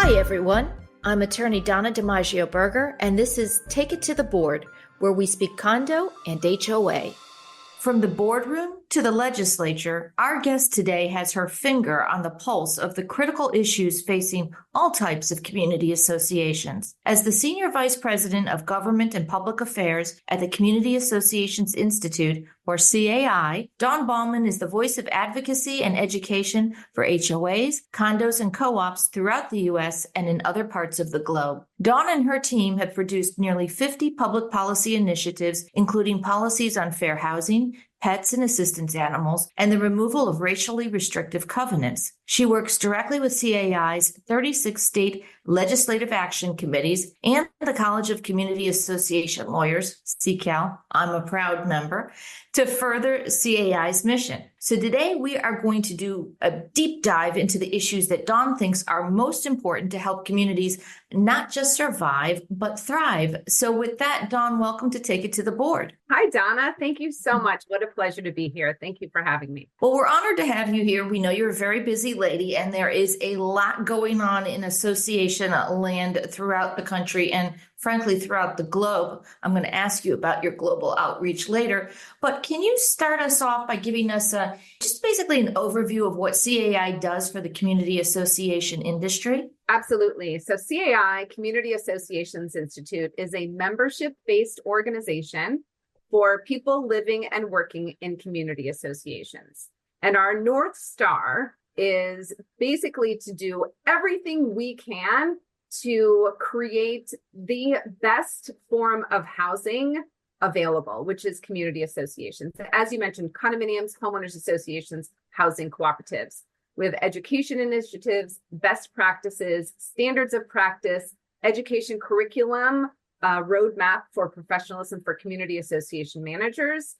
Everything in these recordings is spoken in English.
Hi, everyone. I'm attorney Donna DiMaggio Berger, and this is Take It to the Board, where we speak condo and HOA. From the boardroom to the legislature, our guest today has her finger on the pulse of the critical issues facing all types of community associations. As the Senior Vice President of Government and Public Affairs at the Community Associations Institute, or CAI, Dawn Bauman is the voice of advocacy and education for HOAs, condos, and co-ops throughout the U.S. and in other parts of the globe. Dawn and her team have produced nearly 50 public policy initiatives, including policies on fair housing, pets and assistance animals, and the removal of racially restrictive covenants. She works directly with CAI's 36 state legislative action committees and the College of Community Association Lawyers, CCAL, I'm a proud member, to further CAI's mission. So today we are going to do a deep dive into the issues that Dawn thinks are most important to help communities not just survive, but thrive. So with that, Dawn, welcome to Take It to the Board. Hi, Donna. Thank you so much. What a pleasure to be here. Thank you for having me. Well, we're honored to have you here. We know you're a very busy lady, and there is a lot going on in association land throughout the country and frankly, throughout the globe. I'm going to ask you about your global outreach later, but can you start us off by giving us just basically an overview of what CAI does for the community association industry? Absolutely. So CAI, Community Associations Institute, is a membership-based organization for people living and working in community associations. And our North Star is basically to do everything we can to create the best form of housing available, which is community associations. As you mentioned, condominiums, homeowners associations, housing cooperatives, with education initiatives, best practices, standards of practice, education curriculum, roadmap for professionalism for community association managers,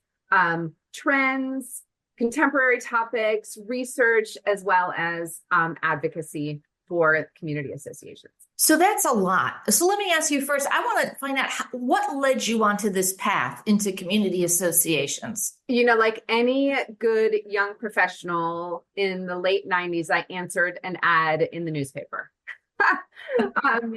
trends, contemporary topics, research, as well as advocacy for community associations. So that's a lot. So let me ask you first, I want to find out what led you onto this path into community associations? You know, like any good young professional in the late 90s, I answered an ad in the newspaper.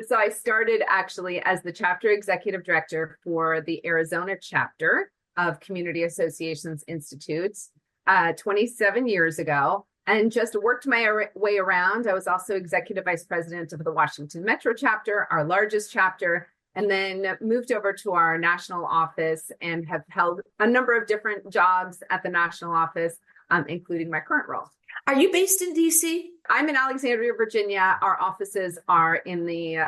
So I started actually as the chapter executive director for the Arizona chapter of Community Associations Institutes 27 years ago. And just worked my way around. I was also executive vice president of the Washington Metro chapter, our largest chapter, and then moved over to our national office and have held a number of different jobs at the national office, including my current role. Are you based in D.C.? I'm in Alexandria, Virginia. Our offices are in the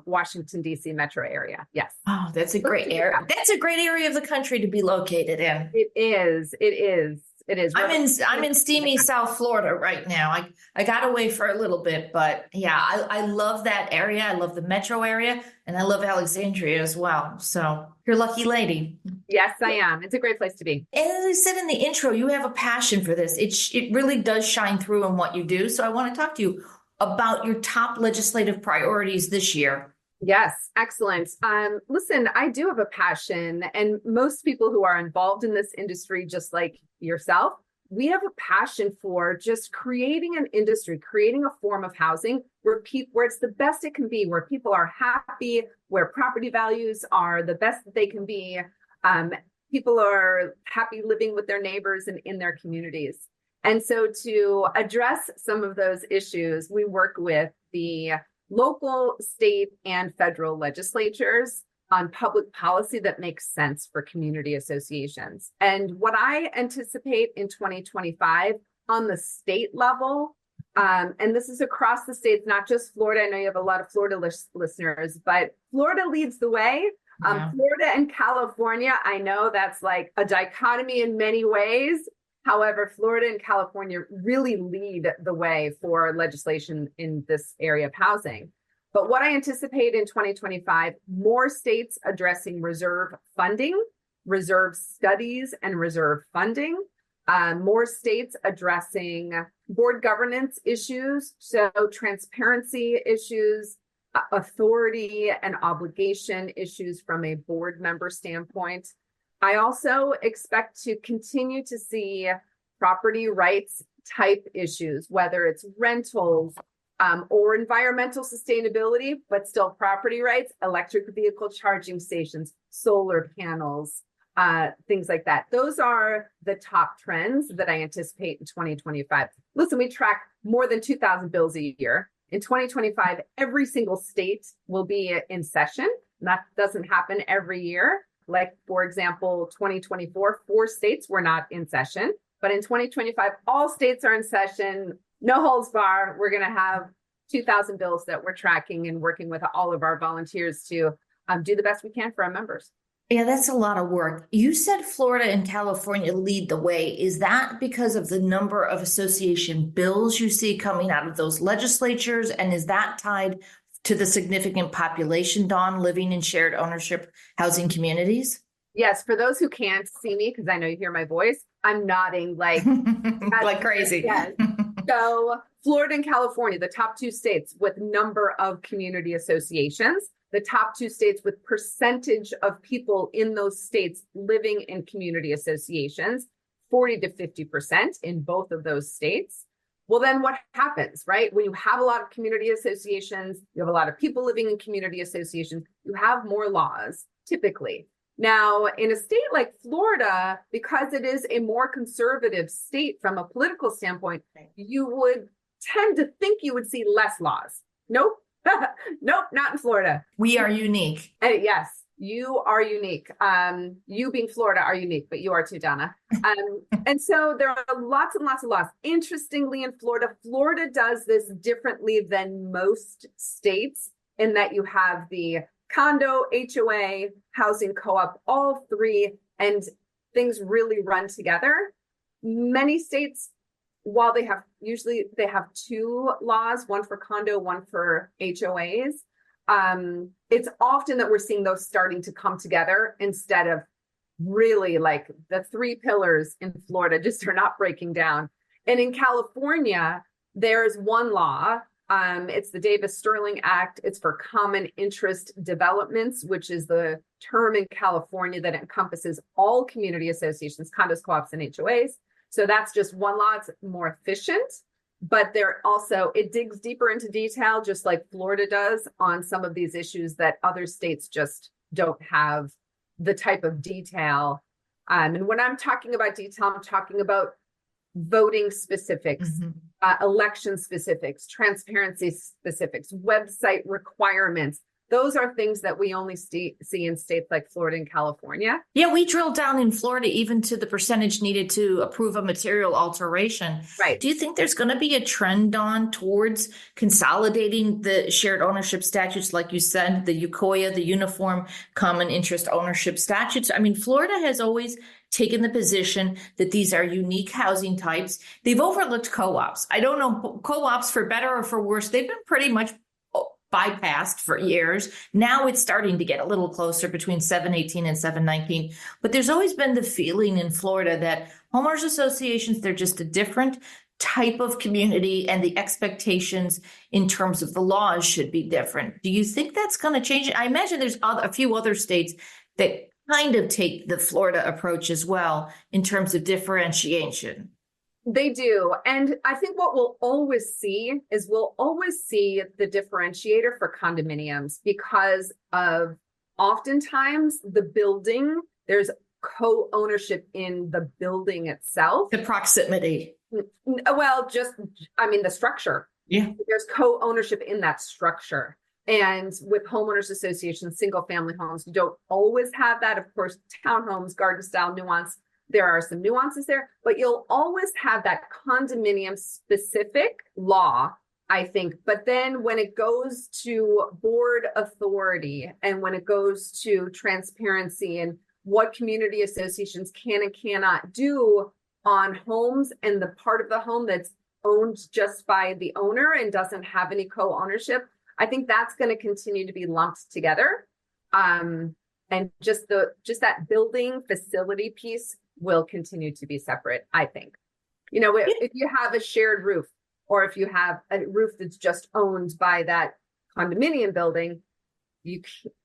Washington, D.C. metro area. Yes. Oh, that's a great area. That's a great area of the country to be located in. It is. It is. It is. I'm in steamy South Florida right now. I got away for a little bit, but yeah, I love that area. I love the metro area, and I love Alexandria as well. So you're a lucky lady. Yes, I am. It's a great place to be. And as I said in the intro, you have a passion for this. It really does shine through in what you do. So I want to talk to you about your top legislative priorities this year. Yes, excellent. Listen, I do have a passion, and most people who are involved in this industry, just like yourself, we have a passion for just creating an industry, creating a form of housing where it's the best it can be, where people are happy, where property values are the best that they can be. People are happy living with their neighbors and in their communities. And so to address some of those issues, we work with the local, state, and federal legislatures on public policy that makes sense for community associations. And what I anticipate in 2025 on the state level, and this is across the states, not just Florida. I know you have a lot of Florida listeners, but Florida leads the way. Yeah. Florida and California, I know that's like a dichotomy in many ways. However, Florida and California really lead the way for legislation in this area of housing. But what I anticipate in 2025, more states addressing reserve funding, reserve studies, and reserve funding, more states addressing board governance issues, so transparency issues, authority and obligation issues from a board member standpoint. I also expect to continue to see property rights type issues, whether it's rentals, or environmental sustainability, but still property rights, electric vehicle charging stations, solar panels, things like that. Those are the top trends that I anticipate in 2025. Listen, we track more than 2,000 bills a year. In 2025, every single state will be in session. That doesn't happen every year. Like, for example, 2024, 4 states were not in session. But in 2025, all states are in session. No holds bar. We're going to have 2,000 bills that we're tracking and working with all of our volunteers to do the best we can for our members. Yeah, that's a lot of work. You said Florida and California lead the way. Is that because of the number of association bills you see coming out of those legislatures? And is that tied to the significant population, Dawn, living in shared ownership housing communities? Yes, for those who can't see me, because I know you hear my voice, I'm nodding like like crazy. Yes. So Florida and California, the top 2 states with number of community associations, the top 2 states with percentage of people in those states living in community associations, 40 to 50% in both of those states. Well, then what happens, right? When you have a lot of community associations, you have a lot of people living in community associations, you have more laws, typically. Now, in a state like Florida, because it is a more conservative state from a political standpoint, you would tend to think you would see less laws. Nope. Nope, not in Florida. We are unique. And yes, you are unique. You being Florida are unique, but you are too, Donna. And so there are lots and lots of laws. Interestingly, in Florida, Florida does this differently than most states in that you have the condo, HOA, housing co-op, all 3, and things really run together. Many states, while they have 2 laws, one for condo, one for HOAs, it's often that we're seeing those starting to come together instead of really like the 3 pillars in Florida just are not breaking down. And in California, there's one law. It's the Davis-Sterling Act. It's for common interest developments, which is the term in California that encompasses all community associations, condos, co-ops, and HOAs. So that's just one law. It's more efficient, but it digs deeper into detail, just like Florida does on some of these issues that other states just don't have the type of detail. And when I'm talking about detail, I'm talking about voting specifics, election specifics, transparency specifics, website requirements. Those are things that we only see in states like Florida and California. Yeah, we drilled down in Florida even to the percentage needed to approve a material alteration. Right. Do you think there's going to be a trend on towards consolidating the shared ownership statutes, like you said, the UCOIA, the Uniform Common Interest Ownership Statutes? I mean, Florida has always taken the position that these are unique housing types. They've overlooked co-ops. I don't know, co-ops, for better or for worse, they've been pretty much bypassed for years. Now it's starting to get a little closer between 718 and 719. But there's always been the feeling in Florida that homeowners associations, they're just a different type of community, and the expectations in terms of the laws should be different. Do you think that's going to change? I imagine there's a few other states that kind of take the Florida approach as well in terms of differentiation. They do. And I think what we'll always see is the differentiator for condominiums because of oftentimes the building, there's co-ownership in the building itself. The proximity. Well, the structure. Yeah. There's co-ownership in that structure. And with homeowners associations, single family homes, you don't always have that. Of course, townhomes, garden style nuance, there are some nuances there, but you'll always have that condominium specific law, I think. But then when it goes to board authority and when it goes to transparency and what community associations can and cannot do on homes and the part of the home that's owned just by the owner and doesn't have any co-ownership, I think that's going to continue to be lumped together. And just that building facility piece will continue to be separate, I think. You know, if you have a shared roof or if you have a roof that's just owned by that condominium building,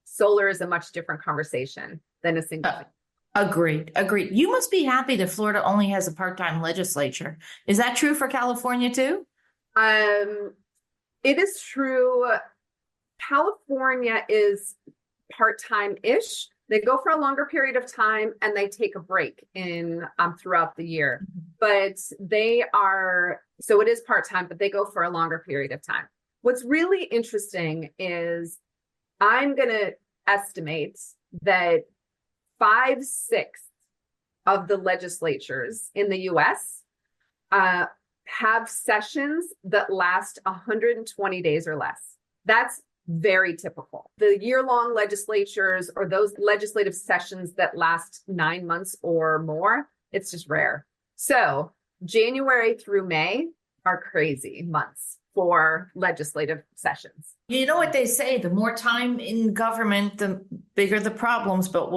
solar is a much different conversation than a single thing. Agreed. You must be happy that Florida only has a part-time legislature. Is that true for California too? It is true. California is part-time-ish. They go for a longer period of time and they take a break in throughout the year. But so it is part-time, but they go for a longer period of time. What's really interesting is I'm going to estimate that 5/6 of the legislatures in the US have sessions that last 120 days or less. That's very typical. The year-long legislatures or those legislative sessions that last 9 months or more, it's just rare. So January through May are crazy months for legislative sessions. You know what they say, the more time in government, the bigger the problems, but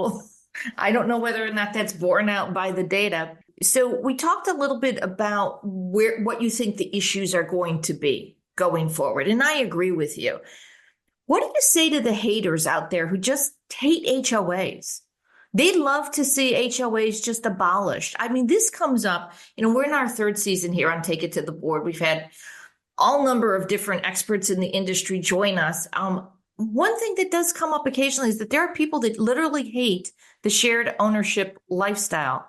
I don't know whether or not that's borne out by the data. So we talked a little bit about what you think the issues are going to be going forward. And I agree with you. What do you say to the haters out there who just hate HOAs? They'd love to see HOAs just abolished. I mean, this comes up, we're in our third season here on Take It to the Board. We've had all number of different experts in the industry join us. One thing that does come up occasionally is that there are people that literally hate the shared ownership lifestyle.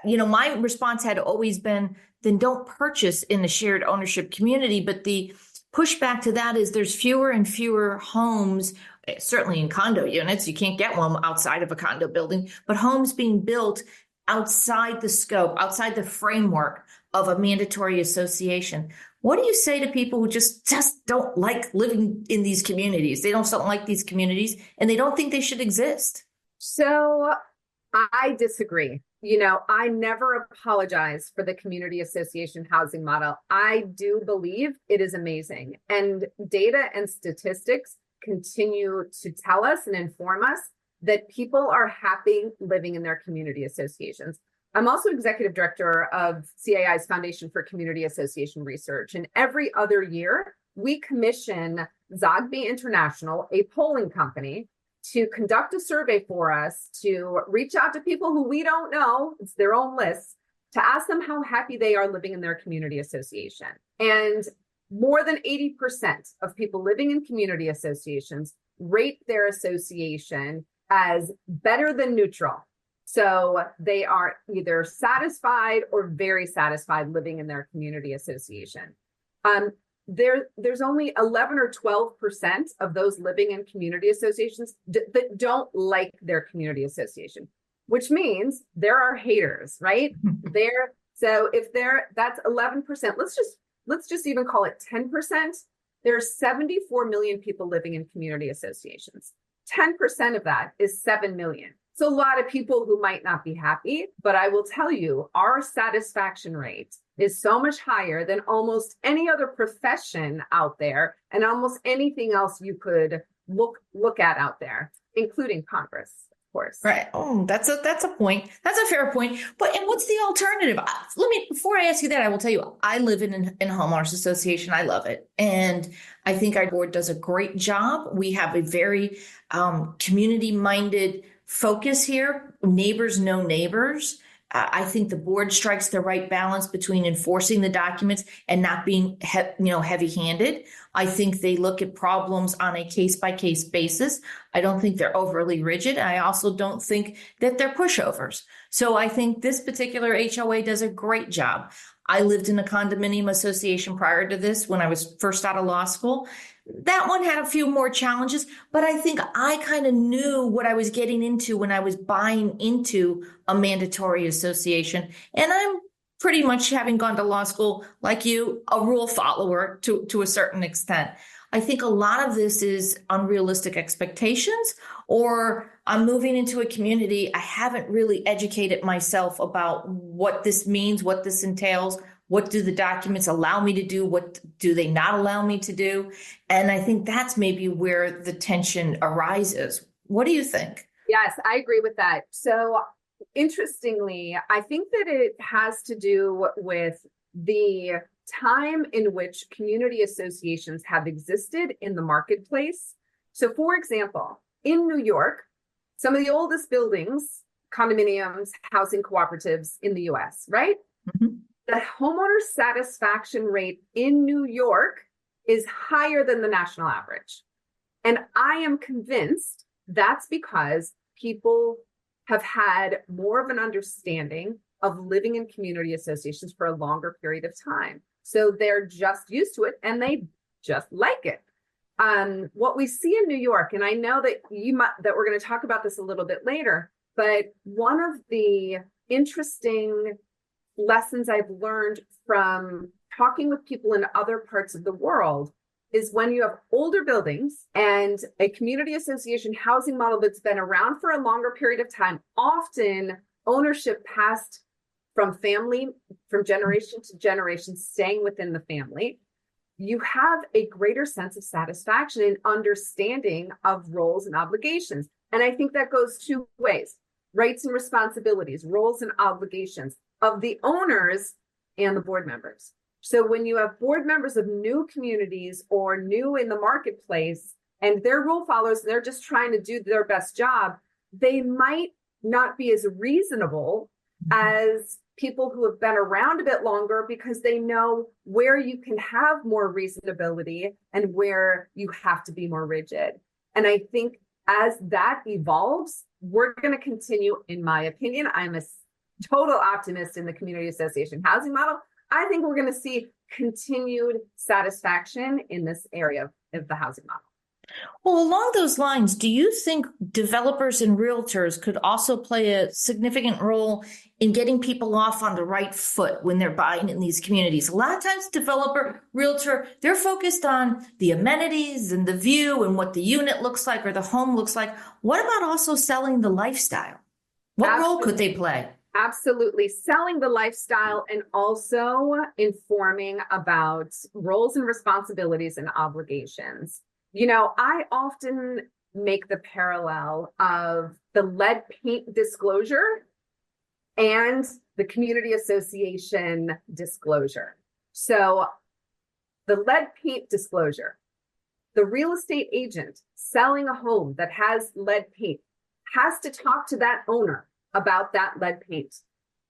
My response had always been, then don't purchase in the shared ownership community. But the pushback to that is there's fewer and fewer homes, certainly in condo units. You can't get one outside of a condo building, but homes being built outside the scope, outside the framework of a mandatory association. What do you say to people who just don't like living in these communities? They don't like these communities and they don't think they should exist. So I disagree. I never apologize for the community association housing model. I do believe it is amazing. And data and statistics continue to tell us and inform us that people are happy living in their community associations. I'm also executive director of CAI's Foundation for Community Association Research. And every other year, we commission Zogby International, a polling company, to conduct a survey for us, to reach out to people who we don't know, it's their own lists, to ask them how happy they are living in their community association. And more than 80% of people living in community associations rate their association as better than neutral. So they are either satisfied or very satisfied living in their community association. There's only 11 or 12% of those living in community associations that don't like their community association, which means there are haters, right? So if that's 11%, let's just even call it 10%. There's 74 million people living in community associations. 10% of that is 7 million. So a lot of people who might not be happy, but I will tell you, our satisfaction rate is so much higher than almost any other profession out there and almost anything else you could look at out there, including Congress, of course. Right. Oh, that's a point. That's a fair point. But and what's the alternative? Before I ask you that, I will tell you, I live in a homeowners association. I love it. And I think our board does a great job. We have a very community-minded focus here. Neighbors know neighbors. I think the board strikes the right balance between enforcing the documents and not being, heavy-handed. I think they look at problems on a case-by-case basis. I don't think they're overly rigid. I also don't think that they're pushovers. So I think this particular HOA does a great job. I lived in a condominium association prior to this when I was first out of law school. That one had a few more challenges, but I think I kind of knew what I was getting into when I was buying into a mandatory association. And I'm pretty much, having gone to law school like you, a rule follower to a certain extent. I think a lot of this is unrealistic expectations, or I'm moving into a community. I haven't really educated myself about what this means, what this entails. What do the documents allow me to do? What do they not allow me to do? And I think that's maybe where the tension arises. What do you think? Yes, I agree with that. So interestingly, I think that it has to do with the time in which community associations have existed in the marketplace. So for example, in New York, some of the oldest buildings, condominiums, housing cooperatives in the US, right? Mm-hmm. The homeowner satisfaction rate in New York is higher than the national average. And I am convinced that's because people have had more of an understanding of living in community associations for a longer period of time. So they're just used to it and they just like it. What we see in New York, and I know that that we're going to talk about this a little bit later, but one of the interesting lessons I've learned from talking with people in other parts of the world is when you have older buildings and a community association housing model that's been around for a longer period of time, often ownership passed from generation to generation, staying within the family, you have a greater sense of satisfaction and understanding of roles and obligations. And I think that goes two ways: rights and responsibilities, roles and obligations of the owners and the board members. So when you have board members of new communities or new in the marketplace and they're rule followers, they're just trying to do their best job, they might not be as reasonable as people who have been around a bit longer, because they know where you can have more reasonability and where you have to be more rigid. And I think as that evolves, we're going to continue, in my opinion, I'm a total optimist in the community association housing model. I think we're going to see continued satisfaction in this area of the housing model. Well, along those lines, do you think developers and realtors could also play a significant role in getting people off on the right foot when they're buying in these communities? A lot of times, developer, realtor, they're focused on the amenities and the view and what the unit looks like or the home looks like. What about also selling the lifestyle? What role could they play? Absolutely. Selling the lifestyle and also informing about roles and responsibilities and obligations. You know, I often make the parallel of the lead paint disclosure and the community association disclosure. So the lead paint disclosure, the real estate agent selling a home that has lead paint has to talk to that owner about that lead paint.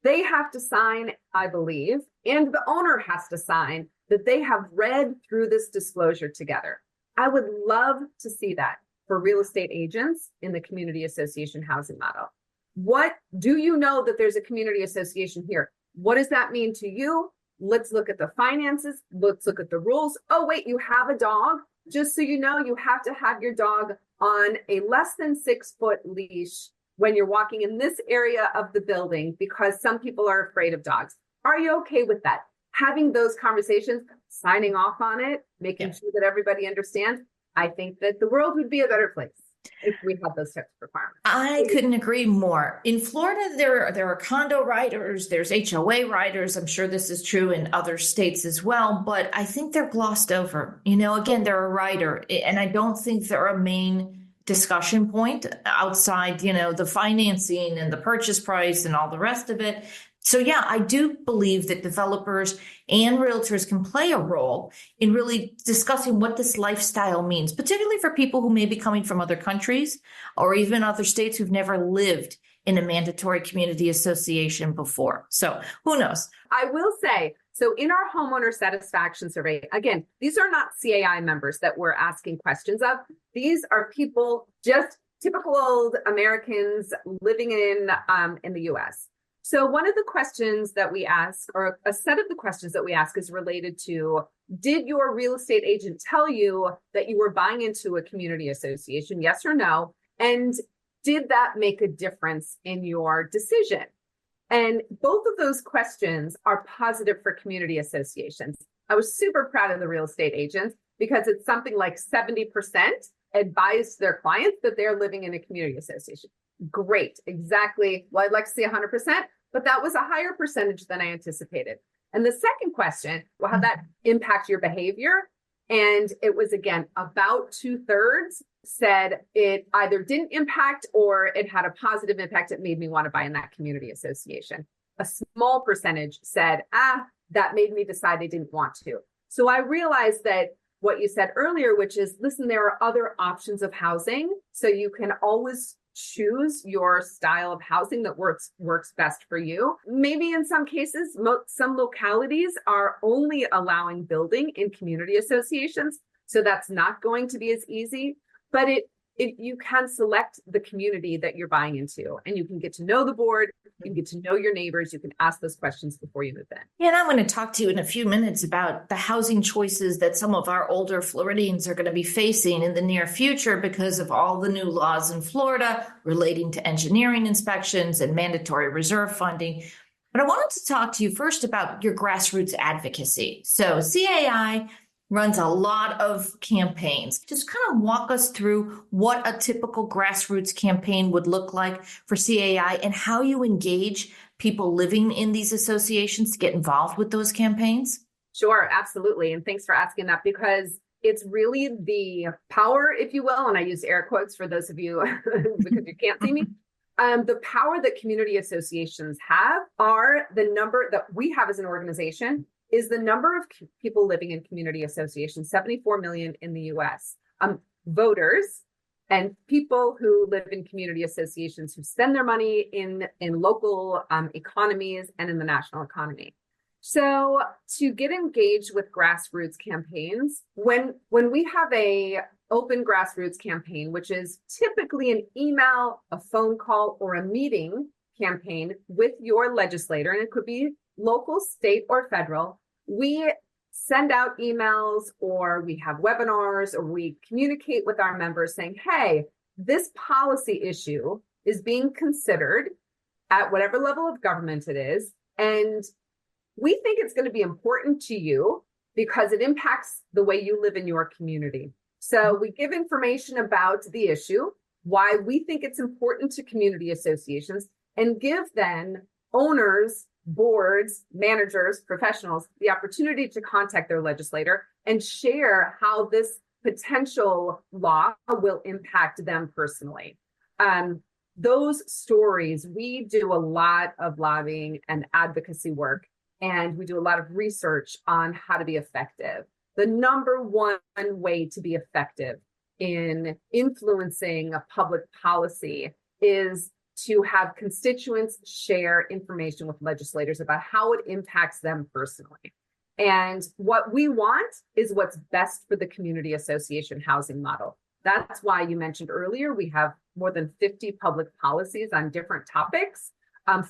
They have to sign, I believe, and the owner has to sign that they have read through this disclosure together. I would love to see that for real estate agents in the community association housing model. What do you know that there's a community association here? What does that mean to you? Let's look at the finances. Let's look at the rules. Oh, wait, you have a dog? Just so you know, you have to have your dog on a less than 6 foot leash when you're walking in this area of the building because some people are afraid of dogs. Are you okay with that? Having those conversations, signing off on it, making sure that everybody understands. I think that the world would be a better place if we had those types of requirements. I couldn't agree more. In Florida, there are condo riders, there's HOA riders. I'm sure this is true in other states as well, but I think they're glossed over. You know, again, they're a rider, and I don't think they're a main discussion point outside, you know, the financing and the purchase price and all the rest of it. So yeah, I do believe that developers and realtors can play a role in really discussing what this lifestyle means, particularly for people who may be coming from other countries or even other states who've never lived in a mandatory community association before. So who knows? I will say, so in our homeowner satisfaction survey, again, these are not CAI members that we're asking questions of. These are people, just typical old Americans living in the US. So one of the questions that we ask, or a set of the questions that we ask, is related to, did your real estate agent tell you that you were buying into a community association, yes or no? And did that make a difference in your decision? And both of those questions are positive for community associations. I was super proud of the real estate agents because it's something like 70% advise their clients that they're living in a community association. Great, exactly. Well, I'd like to see 100%. But that was a higher percentage than I anticipated. And the second question, well, how that impact your behavior? And it was, again, about 2/3 said it either didn't impact or it had a positive impact. It made me want to buy in that community association. A small percentage said, that made me decide I didn't want to. So I realized that what you said earlier, which is, listen, there are other options of housing. So you can always choose your style of housing that works best for you. Maybe in some cases, some localities are only allowing building in community associations, so that's not going to be as easy. But you can select the community that you're buying into, and you can get to know the board, you can get to know your neighbors, you can ask those questions before you move in. Yeah, and I'm going to talk to you in a few minutes about the housing choices that some of our older Floridians are going to be facing in the near future because of all the new laws in Florida relating to engineering inspections and mandatory reserve funding. But I wanted to talk to you first about your grassroots advocacy. So CAI runs a lot of campaigns. Just kind of walk us through what a typical grassroots campaign would look like for CAI and how you engage people living in these associations to get involved with those campaigns. Sure, absolutely. And thanks for asking that, because it's really the power, if you will, and I use air quotes for those of you because you can't see me. The power that community associations have are the number that we have as an organization is the number of people living in community associations, 74 million in the US, voters and people who live in community associations who spend their money in local economies and in the national economy. So to get engaged with grassroots campaigns, when we have a open grassroots campaign, which is typically an email, a phone call, or a meeting campaign with your legislator, and it could be local, state, or federal, we send out emails or we have webinars or we communicate with our members saying, hey, this policy issue is being considered at whatever level of government it is. And we think it's going to be important to you because it impacts the way you live in your community. So we give information about the issue, why we think it's important to community associations, and give then owners, boards, managers, professionals the opportunity to contact their legislator and share how this potential law will impact them personally. Those stories, we do a lot of lobbying and advocacy work, and we do a lot of research on how to be effective. The number one way to be effective in influencing a public policy is to have constituents share information with legislators about how it impacts them personally. And what we want is what's best for the community association housing model. That's why you mentioned earlier, we have more than 50 public policies on different topics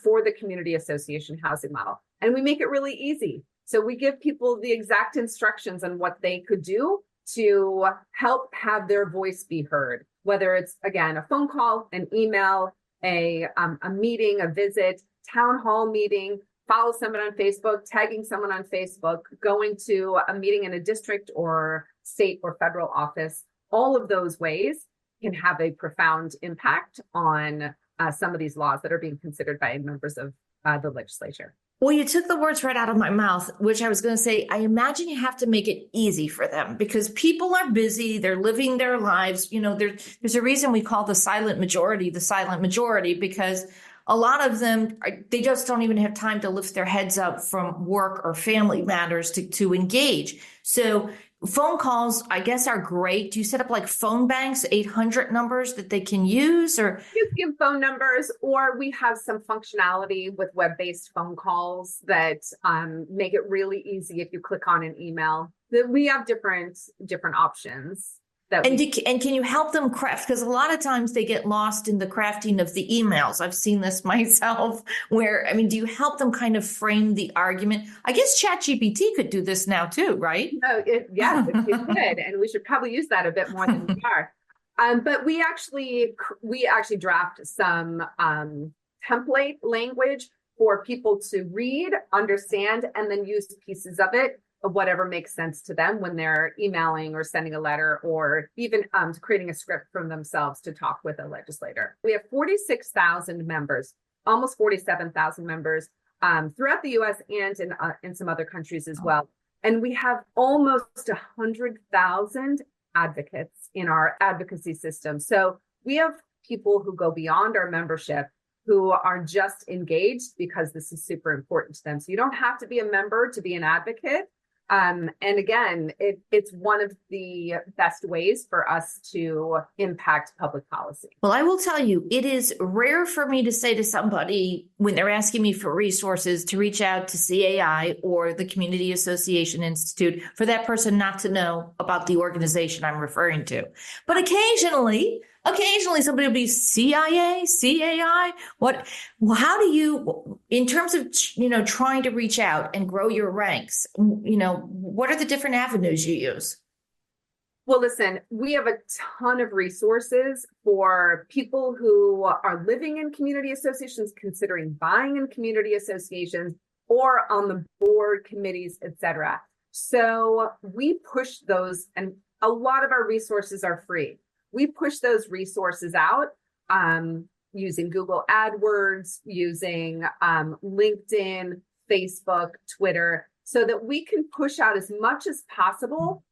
for the community association housing model. And we make it really easy. So we give people the exact instructions on what they could do to help have their voice be heard, whether it's, again, a phone call, an email, a meeting, a visit, town hall meeting, follow someone on Facebook, tagging someone on Facebook, going to a meeting in a district or state or federal office. All of those ways can have a profound impact on some of these laws that are being considered by members of the legislature. Well, you took the words right out of my mouth, which I was going to say, I imagine you have to make it easy for them because people are busy. They're living their lives. You know, there's a reason we call the silent majority, because a lot of them, they just don't even have time to lift their heads up from work or family matters to engage. So phone calls, I guess, are great. Do you set up like phone banks, 800 numbers that they can use, or just give phone numbers, or we have some functionality with web-based phone calls that make it really easy if you click on an email. That we have different options. And can you help them craft? Because a lot of times they get lost in the crafting of the emails. I've seen this myself do you help them kind of frame the argument? I guess ChatGPT could do this now too, right? Oh, yes, it could. And we should probably use that a bit more than we are. But we actually draft some template language for people to read, understand, and then use pieces of it, of whatever makes sense to them when they're emailing or sending a letter, or even creating a script from themselves to talk with a legislator. We have 46,000 members, almost 47,000 members throughout the US and in some other countries as well. And we have almost 100,000 advocates in our advocacy system. So we have people who go beyond our membership who are just engaged because this is super important to them. So you don't have to be a member to be an advocate. And again, it's one of the best ways for us to impact public policy. Well, I will tell you, it is rare for me to say to somebody when they're asking me for resources to reach out to CAI or the Community Association Institute for that person not to know about the organization I'm referring to. But occasionally somebody will be CIA, CAI. How do you, in terms of, trying to reach out and grow your ranks, what are the different avenues you use? Well, listen, we have a ton of resources for people who are living in community associations, considering buying in community associations, or on the board committees, et cetera. So we push those, and a lot of our resources are free. We push those resources out using Google AdWords, using LinkedIn, Facebook, Twitter, so that we can push out as much as possible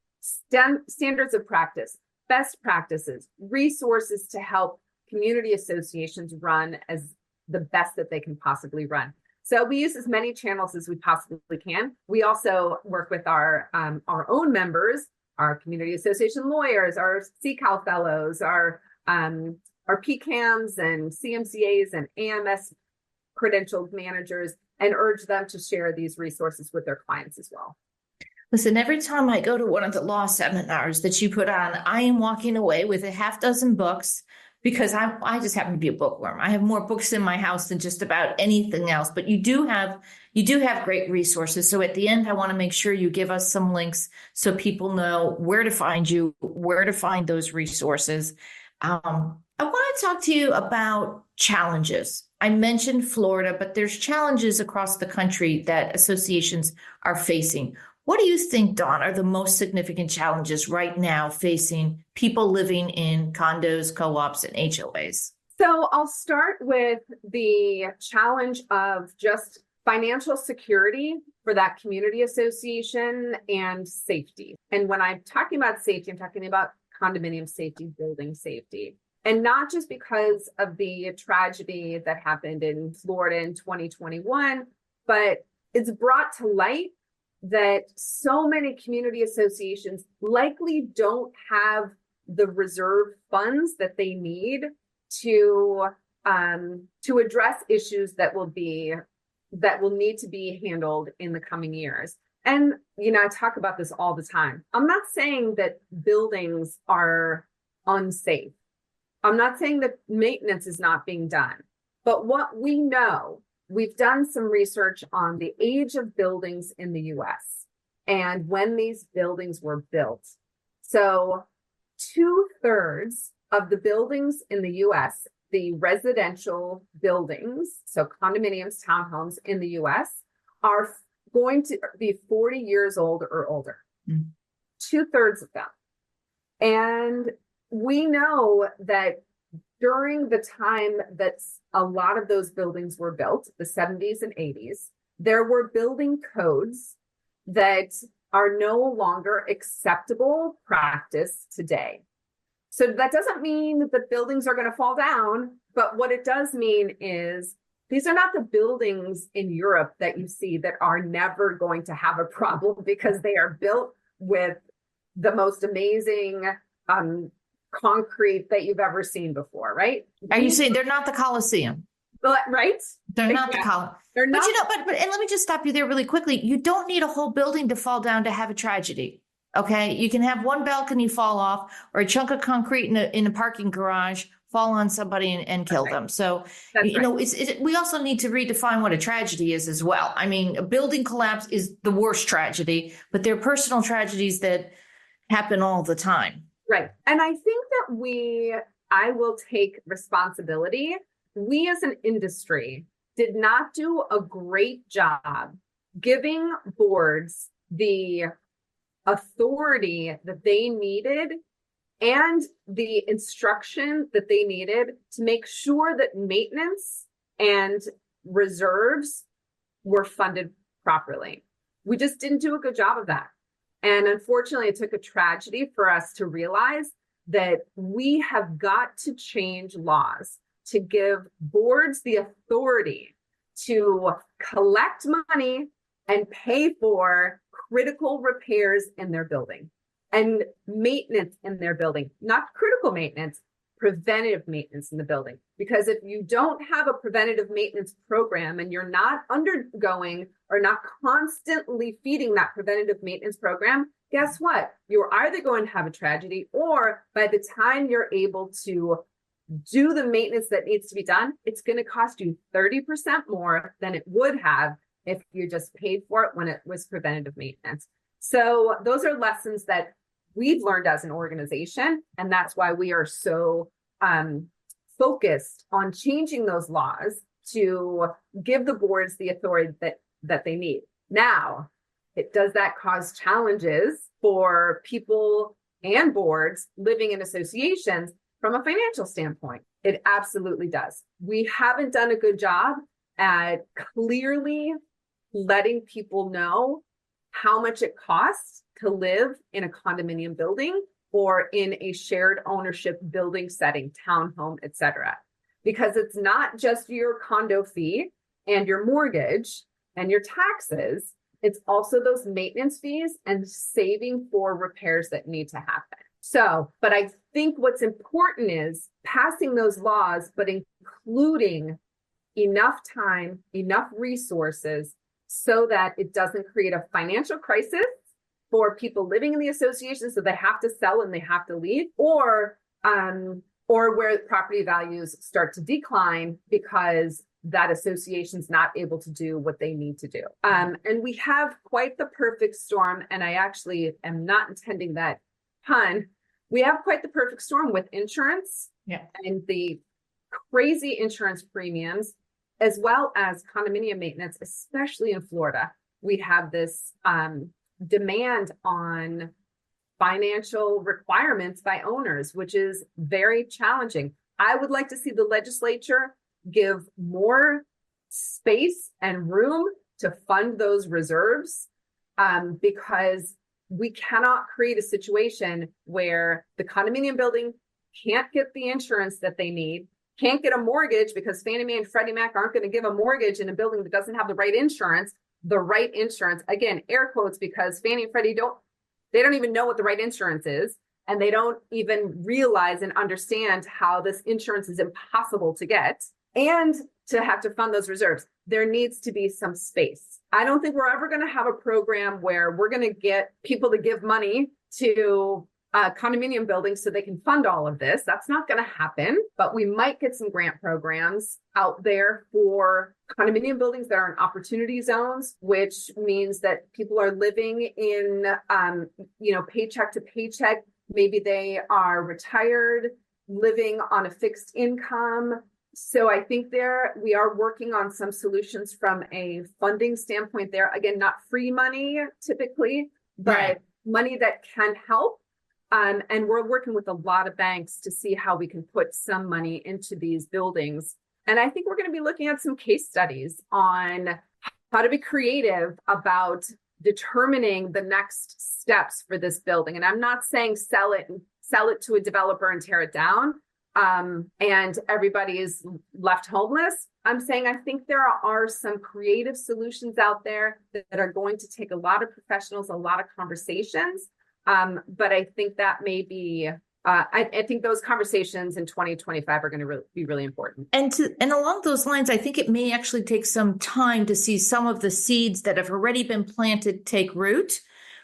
standards of practice, best practices, resources to help community associations run as the best that they can possibly run. So we use as many channels as we possibly can. We also work with our own members, our community association lawyers, our CCAL fellows, our PCAMs and CMCAs and AMS credentialed managers, and urge them to share these resources with their clients as well. Listen, every time I go to one of the law seminars that you put on, I am walking away with a half dozen books because I just happen to be a bookworm. I have more books in my house than just about anything else, but you do have great resources. So at the end, I want to make sure you give us some links so people know where to find you, where to find those resources. I want to talk to you about challenges. I mentioned Florida, but there's challenges across the country that associations are facing. What do you think, Dawn, are the most significant challenges right now facing people living in condos, co-ops, and HOAs? So I'll start with the challenge of just financial security for that community association and safety. And when I'm talking about safety, I'm talking about condominium safety, building safety. And not just because of the tragedy that happened in Florida in 2021, but it's brought to light that so many community associations likely don't have the reserve funds that they need to address issues that will need to be handled in the coming years. And I talk about this all the time. I'm not saying that buildings are unsafe. I'm not saying that maintenance is not being done. But what we know, we've done some research on the age of buildings in the US and when these buildings were built. So 2/3 of the buildings in the US, the residential buildings, so condominiums, townhomes in the US, are going to be 40 years old or older. 2/3 of them. And we know that during the time that a lot of those buildings were built, the 70s and 80s, there were building codes that are no longer acceptable practice today. So that doesn't mean that buildings are going to fall down, but what it does mean is these are not the buildings in Europe that you see that are never going to have a problem because they are built with the most amazing concrete that you've ever seen before, right? Are you saying they're not the Coliseum? Right? They're not the Coliseum. They're not. But and let me just stop you there really quickly. You don't need a whole building to fall down to have a tragedy. Okay, you can have one balcony fall off or a chunk of concrete in a parking garage fall on somebody and kill them. So, we also need to redefine what a tragedy is as well. I mean, a building collapse is the worst tragedy, but there are personal tragedies that happen all the time. Right. And I think that I will take responsibility. We as an industry did not do a great job giving boards the authority that they needed and the instruction that they needed to make sure that maintenance and reserves were funded properly. We just didn't do a good job of that. And unfortunately, it took a tragedy for us to realize that we have got to change laws to give boards the authority to collect money and pay for critical repairs in their building and maintenance in their building, not critical maintenance, preventative maintenance in the building. Because if you don't have a preventative maintenance program and you're not undergoing or not constantly feeding that preventative maintenance program, guess what? You're either going to have a tragedy, or by the time you're able to do the maintenance that needs to be done, it's going to cost you 30% more than it would have if you just paid for it when it was preventative maintenance. So those are lessons that we've learned as an organization, and that's why we are so focused on changing those laws to give the boards the authority that they need. Now, does that cause challenges for people and boards living in associations from a financial standpoint? It absolutely does. We haven't done a good job at clearly letting people know how much it costs to live in a condominium building or in a shared ownership building setting, townhome, etc. Because it's not just your condo fee and your mortgage and your taxes, it's also those maintenance fees and saving for repairs that need to happen. So, but I think what's important is passing those laws, but including enough time, enough resources so that it doesn't create a financial crisis for people living in the association, so they have to sell and they have to leave, or where property values start to decline because that association's not able to do what they need to do. And we have quite the perfect storm, and I actually am not intending that pun. We have quite the perfect storm with insurance and the crazy insurance premiums, as well as condominium maintenance, especially in Florida. We have this demand on financial requirements by owners, which is very challenging. I would like to see the legislature give more space and room to fund those reserves, because we cannot create a situation where the condominium building can't get the insurance that they need, can't get a mortgage because Fannie Mae and Freddie Mac aren't going to give a mortgage in a building that doesn't have the right insurance, again, air quotes, because Fannie and Freddie don't even know what the right insurance is. And they don't even realize and understand how this insurance is impossible to get, and to have to fund those reserves. There needs to be some space. I don't think we're ever going to have a program where we're going to get people to give money to condominium buildings so they can fund all of this. That's not going to happen, but we might get some grant programs out there for condominium buildings that are in opportunity zones, which means that people are living in, paycheck to paycheck. Maybe they are retired, living on a fixed income. So I think we are working on some solutions from a funding standpoint there. Again, not free money typically, but money that can help. And we're working with a lot of banks to see how we can put some money into these buildings. And I think we're going to be looking at some case studies on how to be creative about determining the next steps for this building. And I'm not saying sell it to a developer and tear it down, and everybody is left homeless. I'm saying I think there are some creative solutions out there that are going to take a lot of professionals, a lot of conversations. But I think that may be, I think those conversations in 2025 are going to be really important. And along those lines, I think it may actually take some time to see some of the seeds that have already been planted take root.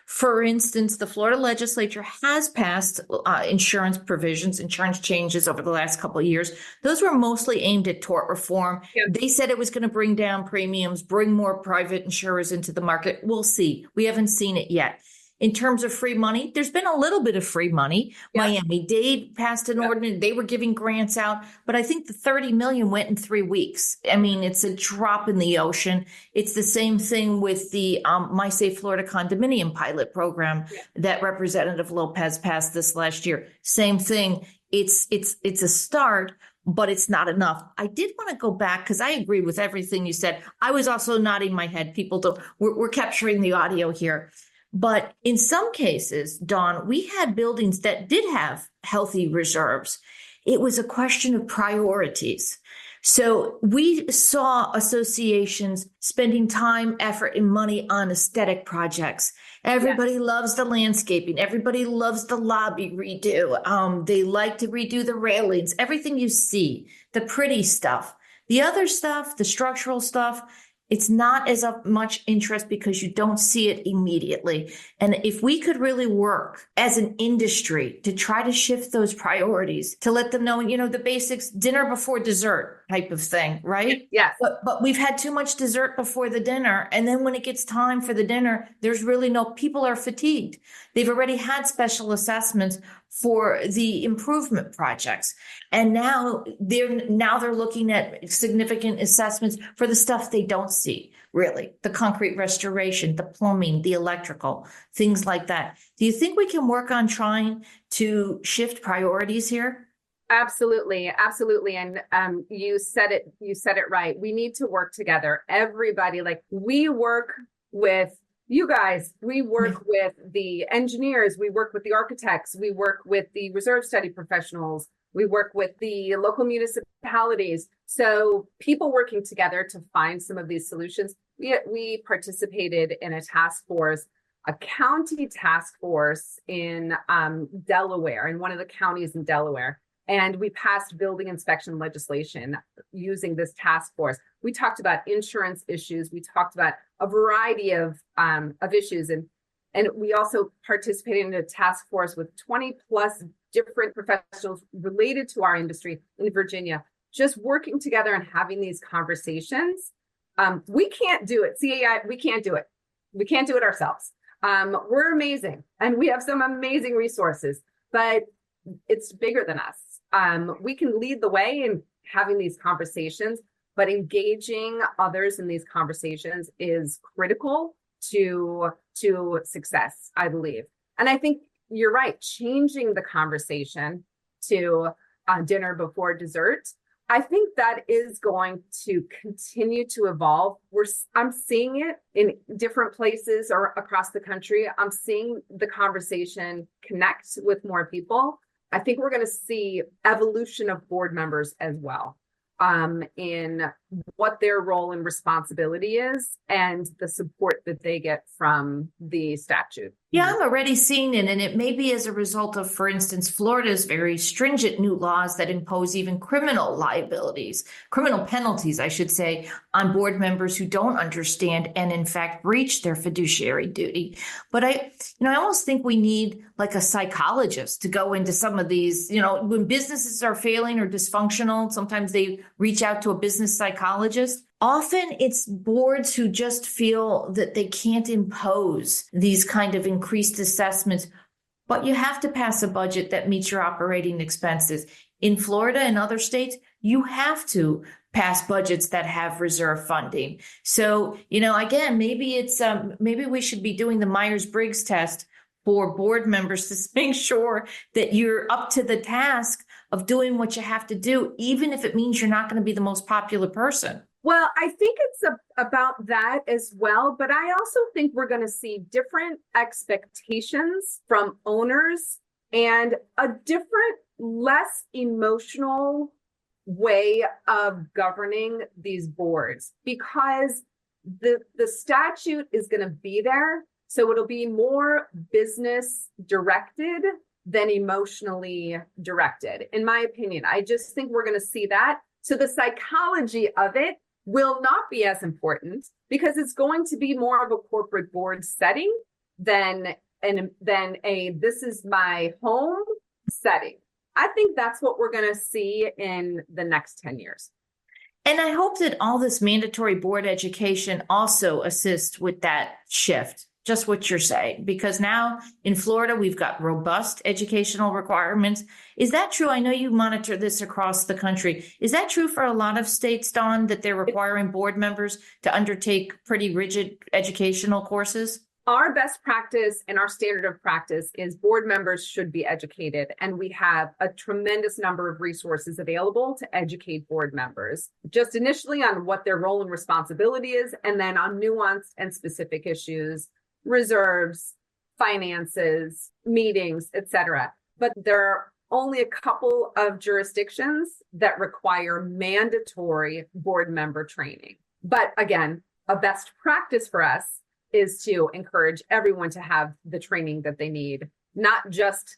For instance, the Florida legislature has passed insurance provisions, insurance changes over the last couple of years. Those were mostly aimed at tort reform. Yep. They said it was going to bring down premiums, bring more private insurers into the market. We'll see. We haven't seen it yet. In terms of free money, there's been a little bit of free money. Yeah. Miami-Dade passed an ordinance. They were giving grants out, but I think the $30 million went in 3 weeks. I mean, it's a drop in the ocean. It's the same thing with the My Safe Florida condominium pilot program that Representative Lopez passed this last year. Same thing. It's a start, but it's not enough. I did want to go back because I agree with everything you said. I was also nodding my head. We're capturing the audio here. But in some cases, Dawn, we had buildings that did have healthy reserves. It was a question of priorities. So we saw associations spending time, effort, and money on aesthetic projects. Everybody loves the landscaping. Everybody loves the lobby redo. They like to redo the railings, everything you see, the pretty stuff. The other stuff, the structural stuff, it's not as of much interest because you don't see it immediately. And if we could really work as an industry to try to shift those priorities, to let them know, the basics, dinner before dessert type of thing, right? Yes. But we've had too much dessert before the dinner. And then when it gets time for the dinner, there's really people are fatigued. They've already had special assessments for the improvement projects. And now they're looking at significant assessments for the stuff they don't see, really. The concrete restoration, the plumbing, the electrical, things like that. Do you think we can work on trying to shift priorities here? Absolutely. Absolutely. And you said it right. We need to work together. Everybody, we work with you guys, we work with the engineers, we work with the architects, we work with the reserve study professionals, we work with the local municipalities. So people working together to find some of these solutions. We participated in a task force, a county task force in Delaware, in one of the counties in Delaware. And we passed building inspection legislation using this task force. We talked about insurance issues. We talked about a variety of issues. And we also participated in a task force with 20 plus different professionals related to our industry in Virginia, just working together and having these conversations. We can't do it. CAI, we can't do it. We can't do it ourselves. We're amazing and we have some amazing resources, but it's bigger than us. We can lead the way in having these conversations, but engaging others in these conversations is critical to success, I believe. And I think you're right, changing the conversation to dinner before dessert. I think that is going to continue to evolve. I'm seeing it in different places or across the country. I'm seeing the conversation connect with more people. I think we're going to see evolution of board members as well, in what their role and responsibility is and the support that they get from the statute. Yeah, I'm already seeing it, and it may be as a result of, for instance, Florida's very stringent new laws that impose even criminal penalties, I should say, on board members who don't understand and in fact breach their fiduciary duty. But I almost think we need like a psychologist to go into some of these, when businesses are failing or dysfunctional, sometimes they reach out to a business psychologist. Often it's boards who just feel that they can't impose these kind of increased assessments, but you have to pass a budget that meets your operating expenses. In Florida and other states, you have to pass budgets that have reserve funding. So, again, maybe we should be doing the Myers-Briggs test for board members to make sure that you're up to the task of doing what you have to do, even if it means you're not going to be the most popular person. Well, I think it's about that as well, but I also think we're going to see different expectations from owners and a different, less emotional way of governing these boards, because the statute is going to be there. So it'll be more business directed than emotionally directed, in my opinion. I just think we're going to see that. So the psychology of it will not be as important because it's going to be more of a corporate board setting than a this is my home setting. I think that's what we're going to see in the next 10 years. And I hope that all this mandatory board education also assists with that shift, just what you're saying, because now in Florida, we've got robust educational requirements. Is that true? I know you monitor this across the country. Is that true for a lot of states, Dawn, that they're requiring board members to undertake pretty rigid educational courses? Our best practice and our standard of practice is board members should be educated, and we have a tremendous number of resources available to educate board members, just initially on what their role and responsibility is, and then on nuanced and specific issues, reserves, finances, meetings, etc. But there only a couple of jurisdictions that require mandatory board member training. But again, a best practice for us is to encourage everyone to have the training that they need, not just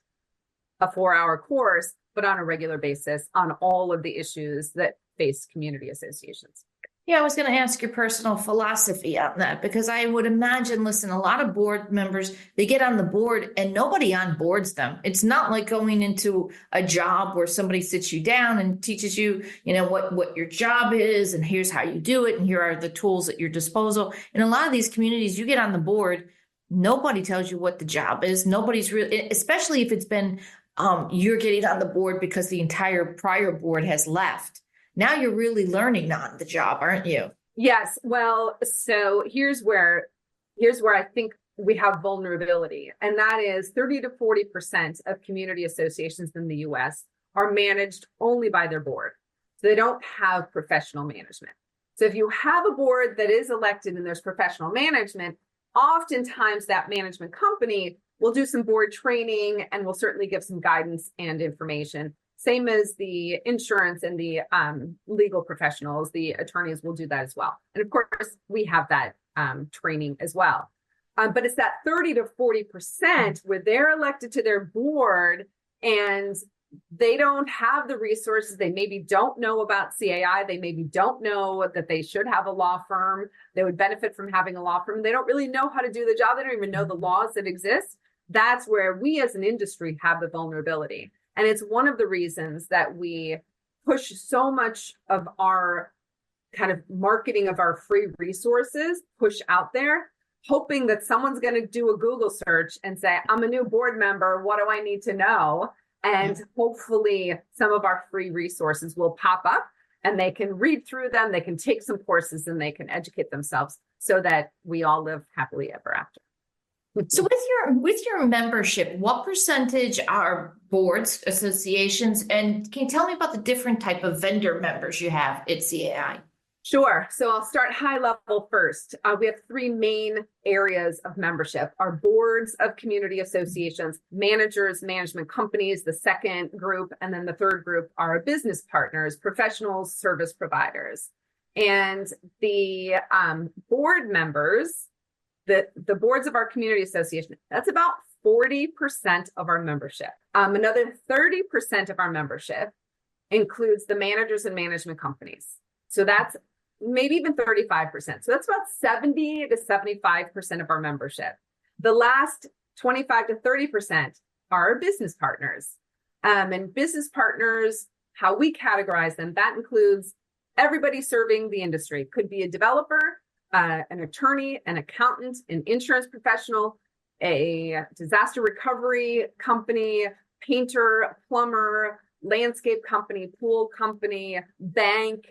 a 4-hour course, but on a regular basis on all of the issues that face community associations. Yeah, I was going to ask your personal philosophy on that, because I would imagine, listen, a lot of board members, they get on the board and nobody onboards them. It's not like going into a job where somebody sits you down and teaches you, what your job is, and here's how you do it, and here are the tools at your disposal. In a lot of these communities, you get on the board, nobody tells you what the job is. Nobody's really, especially if it's been, you're getting on the board because the entire prior board has left. Now you're really learning on the job, aren't you? Yes. Well, so here's where I think we have vulnerability. And that is 30 to 40% of community associations in the US are managed only by their board. So they don't have professional management. So if you have a board that is elected and there's professional management, oftentimes that management company will do some board training and will certainly give some guidance and information. Same as the insurance and the legal professionals, the attorneys will do that as well. And of course, we have that training as well. But it's that 30 to 40% where they're elected to their board and they don't have the resources. They maybe don't know about CAI. They maybe don't know that they should have a law firm. They would benefit from having a law firm. They don't really know how to do the job. They don't even know the laws that exist. That's where we as an industry have the vulnerability. And it's one of the reasons that we push so much of our kind of marketing of our free resources, push out there, hoping that someone's going to do a Google search and say, I'm a new board member. What do I need to know? And hopefully some of our free resources will pop up and they can read through them. They can take some courses and they can educate themselves so that we all live happily ever after. So with your membership, what percentage are boards, associations, and can you tell me about the different type of vendor members you have at CAI? Sure. So I'll start high level first. We have 3 main areas of membership: our boards of community associations, managers, management companies, the second group, and then the third group are business partners, professionals, service providers. And the board members, the boards of our community association, that's about 40% of our membership. Another 30% of our membership includes the managers and management companies. So that's maybe even 35%. So that's about 70 to 75% of our membership. The last 25 to 30% are our business partners. And business partners, how we categorize them, that includes everybody serving the industry. Could be a developer, an attorney, an accountant, an insurance professional, a disaster recovery company, painter, plumber, landscape company, pool company, bank,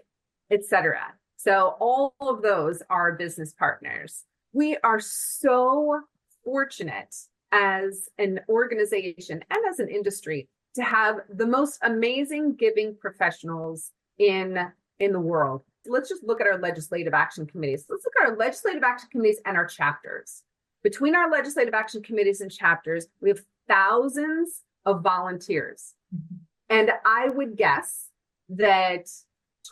etc. So all of those are business partners. We are so fortunate as an organization and as an industry to have the most amazing giving professionals in the world. Let's just look at our legislative action committees. Let's look at our legislative action committees and our chapters. Between our legislative action committees and chapters, we have thousands of volunteers. And I would guess that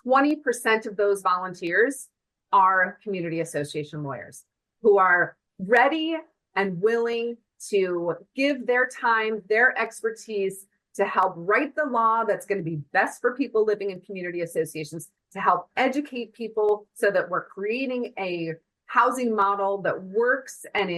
20% of those volunteers are community association lawyers who are ready and willing to give their time, their expertise to help write the law that's going to be best for people living in community associations, to help educate people so that we're creating a housing model that works and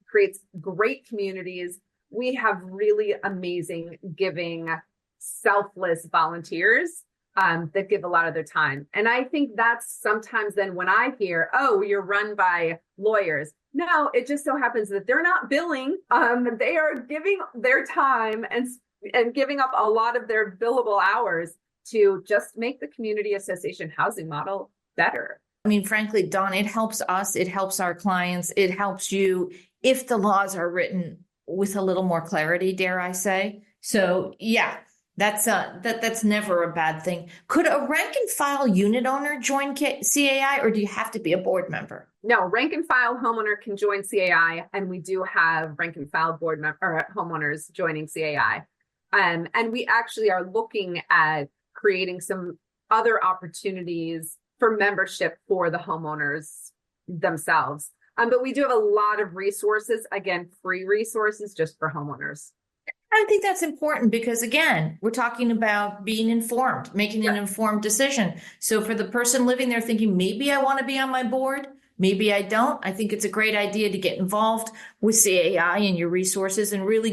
creates great communities. We have really amazing, giving, selfless volunteers that give a lot of their time. And I think that's sometimes then when I hear, oh, you're run by lawyers. No, it just so happens that they're not billing. They are giving their time and giving up a lot of their billable hours to just make the community association housing model better. I mean, frankly, Dawn, it helps us, it helps our clients, it helps you if the laws are written with a little more clarity, dare I say. So yeah, that's never a bad thing. Could a rank and file unit owner join CAI, or do you have to be a board member? No, rank and file homeowner can join CAI, and we do have rank and file board member or homeowners joining CAI. And we actually are looking at creating some other opportunities for membership for the homeowners themselves. But we do have a lot of resources, again, free resources just for homeowners. I think that's important because, again, we're talking about being informed, making an informed decision. So for the person living there thinking, maybe I want to be on my board, maybe I don't, I think it's a great idea to get involved with CAI and your resources and really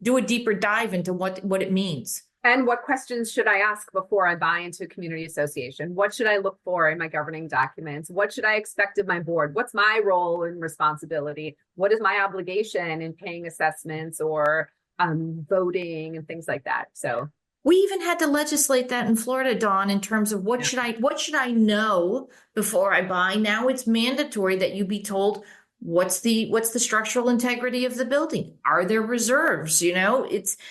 do a deeper dive into what it means. And what questions should I ask before I buy into a community association? What should I look for in my governing documents? What should I expect of my board? What's my role and responsibility? What is my obligation in paying assessments or voting and things like that? So we even had to legislate that in Florida, Dawn, in terms of what should I know before I buy. Now it's mandatory that you be told what's the structural integrity of the building. Are there reserves?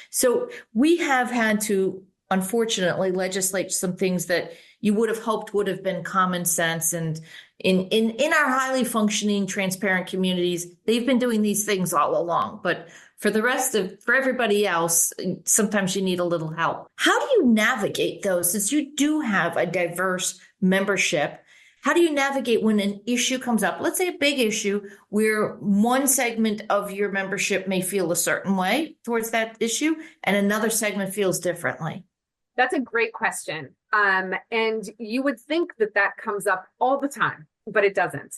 So we have had to, unfortunately, legislate some things that you would have hoped would have been common sense. And in our highly functioning, transparent communities, they've been doing these things all along. But for everybody else, sometimes you need a little help. How do you navigate those? Since you do have a diverse membership, how do you navigate when an issue comes up? Let's say a big issue where one segment of your membership may feel a certain way towards that issue and another segment feels differently. That's a great question. And you would think that comes up all the time, but it doesn't.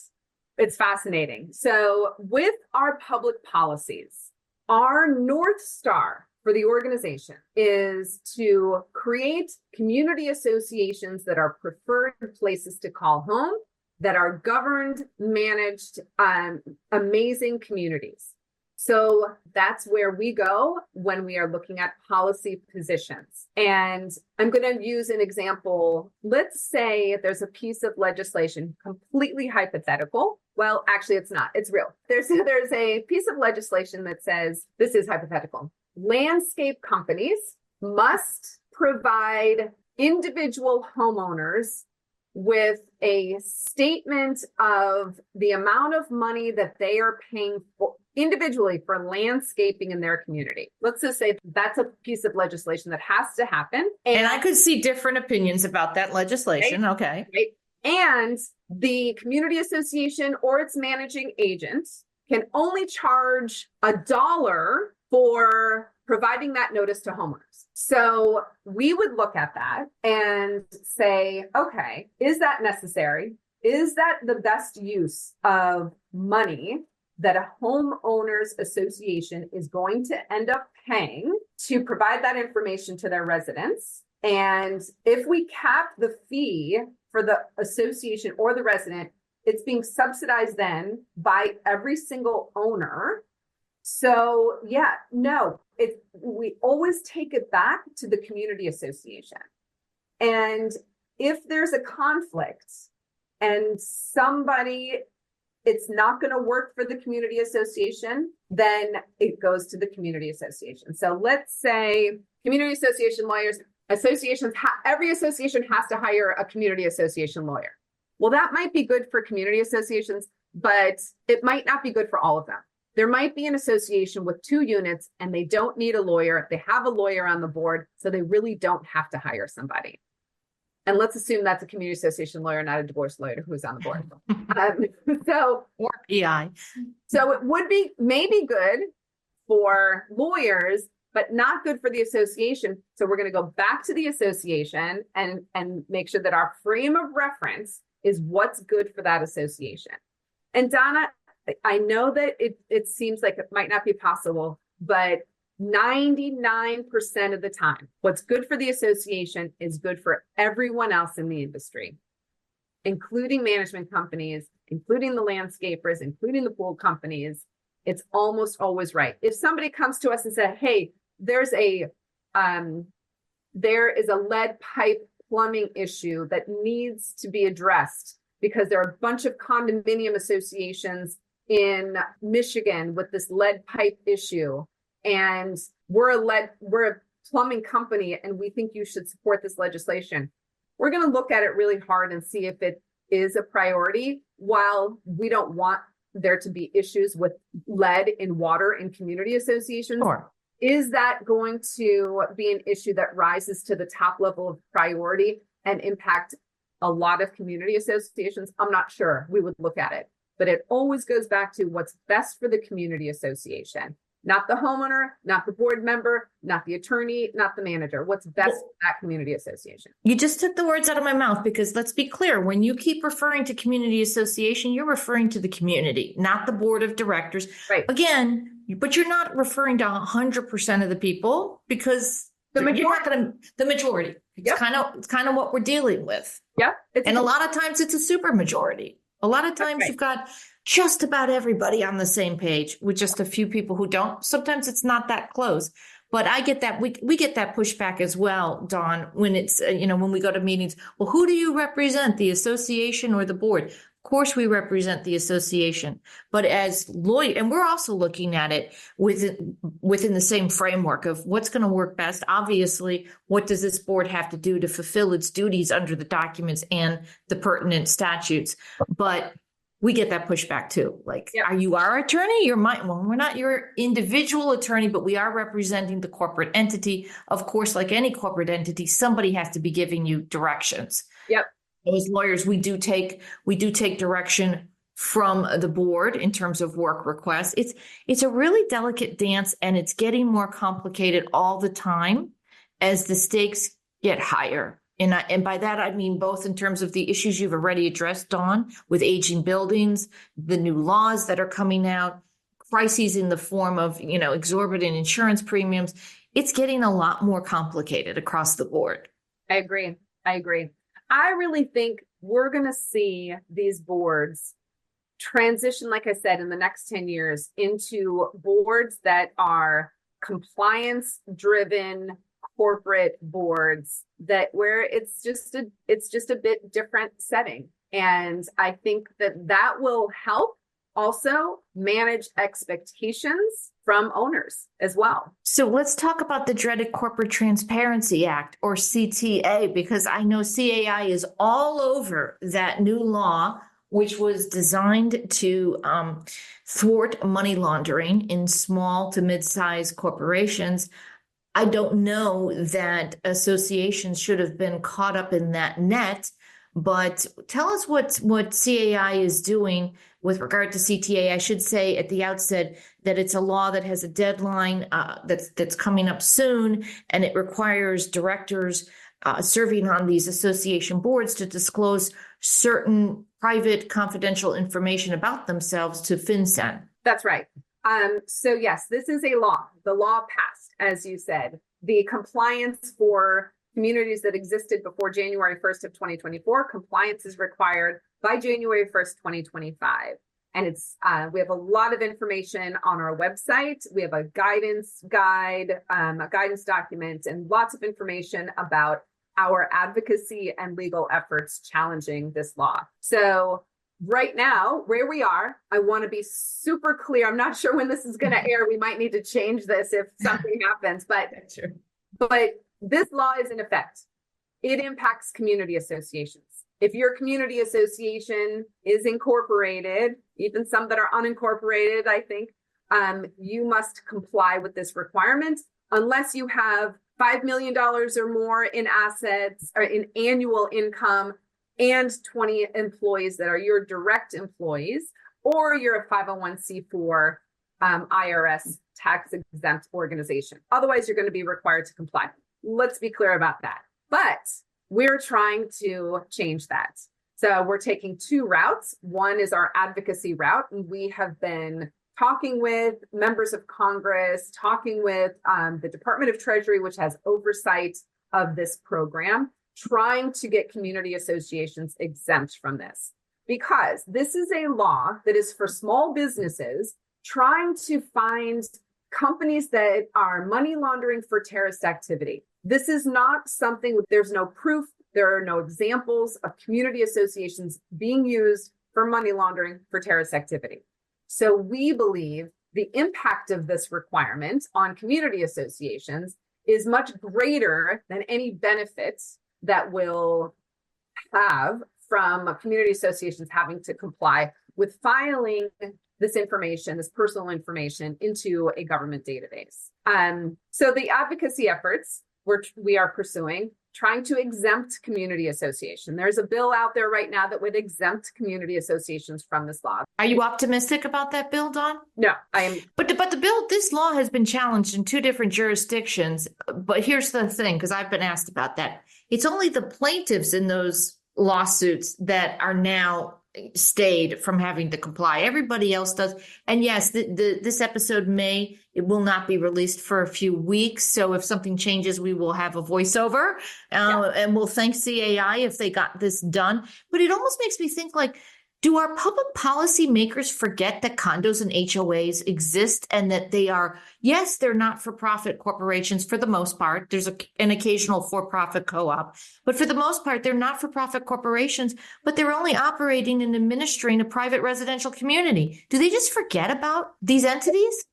It's fascinating. So with our public policies, our North Star for the organization is to create community associations that are preferred places to call home, that are governed, managed, amazing communities. So that's where we go when we are looking at policy positions. And I'm going to use an example. Let's say there's a piece of legislation, completely hypothetical. Well, actually, it's not. It's real. There's a piece of legislation that says, this is hypothetical. Landscape companies must provide individual homeowners with a statement of the amount of money that they are paying for individually for landscaping in their community. Let's just say that's a piece of legislation that has to happen. And I could see different opinions about that legislation. Right? Okay. Right? And the community association or its managing agent can only charge $1 for providing that notice to homeowners. So we would look at that and say, okay, is that necessary? Is that the best use of money that a homeowners association is going to end up paying to provide that information to their residents? And if we cap the fee for the association or the resident, it's being subsidized then by every single owner. So we always take it back to the community association. And if there's a conflict and it's not going to work for the community association, then it goes to the community association. So let's say community association lawyers, every association has to hire a community association lawyer. Well, that might be good for community associations, but it might not be good for all of them. There might be an association with 2 units and they don't need a lawyer. They have a lawyer on the board, so they really don't have to hire somebody. And let's assume that's a community association lawyer, not a divorce lawyer who's on the board. Or PI. So it would be maybe good for lawyers, but not good for the association. So we're going to go back to the association and make sure that our frame of reference is what's good for that association. And Donna, I know that it seems like it might not be possible, but 99% of the time, what's good for the association is good for everyone else in the industry, including management companies, including the landscapers, including the pool companies. It's almost always right. If somebody comes to us and said, hey, there is a lead pipe plumbing issue that needs to be addressed because there are a bunch of condominium associations in Michigan with this lead pipe issue, and we're a plumbing company and we think you should support this legislation. We're going to look at it really hard and see if it is a priority. While we don't want there to be issues with lead in water in community associations, sure, Is that going to be an issue that rises to the top level of priority and impact a lot of community associations? I'm not sure. We would look at it, but it always goes back to what's best for the community association, not the homeowner, not the board member, not the attorney, not the manager. What's best for that community association? You just took the words out of my mouth, because let's be clear, when you keep referring to community association, you're referring to the community, not the board of directors. Right. Again, but you're not referring to 100% of the people, because The you're not majority. going to, the majority. It's Yep. kind of what we're dealing with. Yeah. And a lot of times it's a super majority. A lot of times right. you've got just about everybody on the same page with just a few people who don't. Sometimes it's not that close. But I get that. We get that pushback as well, Dawn, when it's, when we go to meetings. Well, who do you represent, the association or the board? Of course, we represent the association. But as lawyers, and we're also looking at it within the same framework of what's going to work best. Obviously, what does this board have to do to fulfill its duties under the documents and the pertinent statutes? But we get that pushback too. Like, Yep. Are you our attorney? Well, we're not your individual attorney, but we are representing the corporate entity. Of course, like any corporate entity, somebody has to be giving you directions. Yep. As lawyers, we do take direction from the board in terms of work requests. It's a really delicate dance, and it's getting more complicated all the time as the stakes get higher. And by that, I mean both in terms of the issues you've already addressed, Dawn, with aging buildings, the new laws that are coming out, crises in the form of, exorbitant insurance premiums. It's getting a lot more complicated across the board. I agree. I really think we're going to see these boards transition, like I said, in the next 10 years into boards that are compliance-driven corporate boards, that where it's just a bit different setting. And I think that will help also manage expectations from owners as well. So let's talk about the dreaded Corporate Transparency Act, or CTA, because I know CAI is all over that new law, which was designed to thwart money laundering in small to mid-sized corporations. I don't know that associations should have been caught up in that net, but tell us what CAI is doing with regard to CTA. I should say at the outset that it's a law that has a deadline that's coming up soon, and it requires directors serving on these association boards to disclose certain private, confidential information about themselves to FinCEN. That's right. So yes, this is a law. The law passed, as you said. The compliance for communities that existed before January 1st of 2024, compliance is required by January 1st, 2025. And it's we have a lot of information on our website. We have a guidance guide, a guidance document, and lots of information about our advocacy and legal efforts challenging this law. So right now, where we are, I want to be super clear. I'm not sure when this is going to air. We might need to change this if something happens, but this law is in effect. It impacts community associations. If your community association is incorporated, even some that are unincorporated, I think, you must comply with this requirement unless you have $5 million or more in assets or in annual income and 20 employees that are your direct employees, or you're a 501c4 IRS tax exempt organization. Otherwise, you're going to be required to comply. Let's be clear about that. But we're trying to change that. So we're taking two routes. One is our advocacy route, and we have been talking with members of Congress, talking with the Department of Treasury, which has oversight of this program, trying to get community associations exempt from this, because this is a law that is for small businesses trying to find companies that are money laundering for terrorist activity. This is not something, there's no proof, there are no examples of community associations being used for money laundering for terrorist activity. So we believe the impact of this requirement on community associations is much greater than any benefits that will have from community associations having to comply with filing this information, this personal information, into a government database. So the advocacy efforts we are pursuing, trying to exempt community association. There's a bill out there right now that would exempt community associations from this law. Are you optimistic about that bill, Dawn? No, I am. But the bill, this law has been challenged in 2 different jurisdictions. But here's the thing, because I've been asked about that. It's only the plaintiffs in those lawsuits that are now stayed from having to comply. Everybody else does. And yes, this episode it will not be released for a few weeks. So if something changes, we will have a voiceover and we'll thank CAI if they got this done. But it almost makes me think, like, do our public policy makers forget that condos and HOAs exist and that they are, yes, they're not-for-profit corporations for the most part. There's an occasional for-profit co-op, but for the most part, they're not-for-profit corporations, but they're only operating and administering a private residential community. Do they just forget about these entities?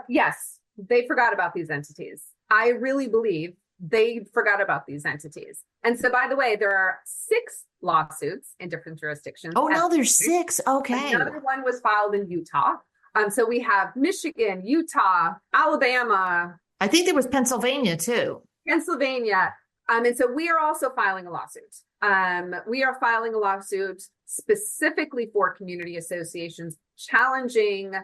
Yes, they forgot about these entities. I really believe they forgot about these entities. And so, by the way, there are 6 lawsuits in different jurisdictions. Oh, now there's 6. Okay. Another one was filed in Utah. So we have Michigan, Utah, Alabama. I think there was Pennsylvania too. Pennsylvania. And so we are also filing a lawsuit. We are filing a lawsuit specifically for community associations, challenging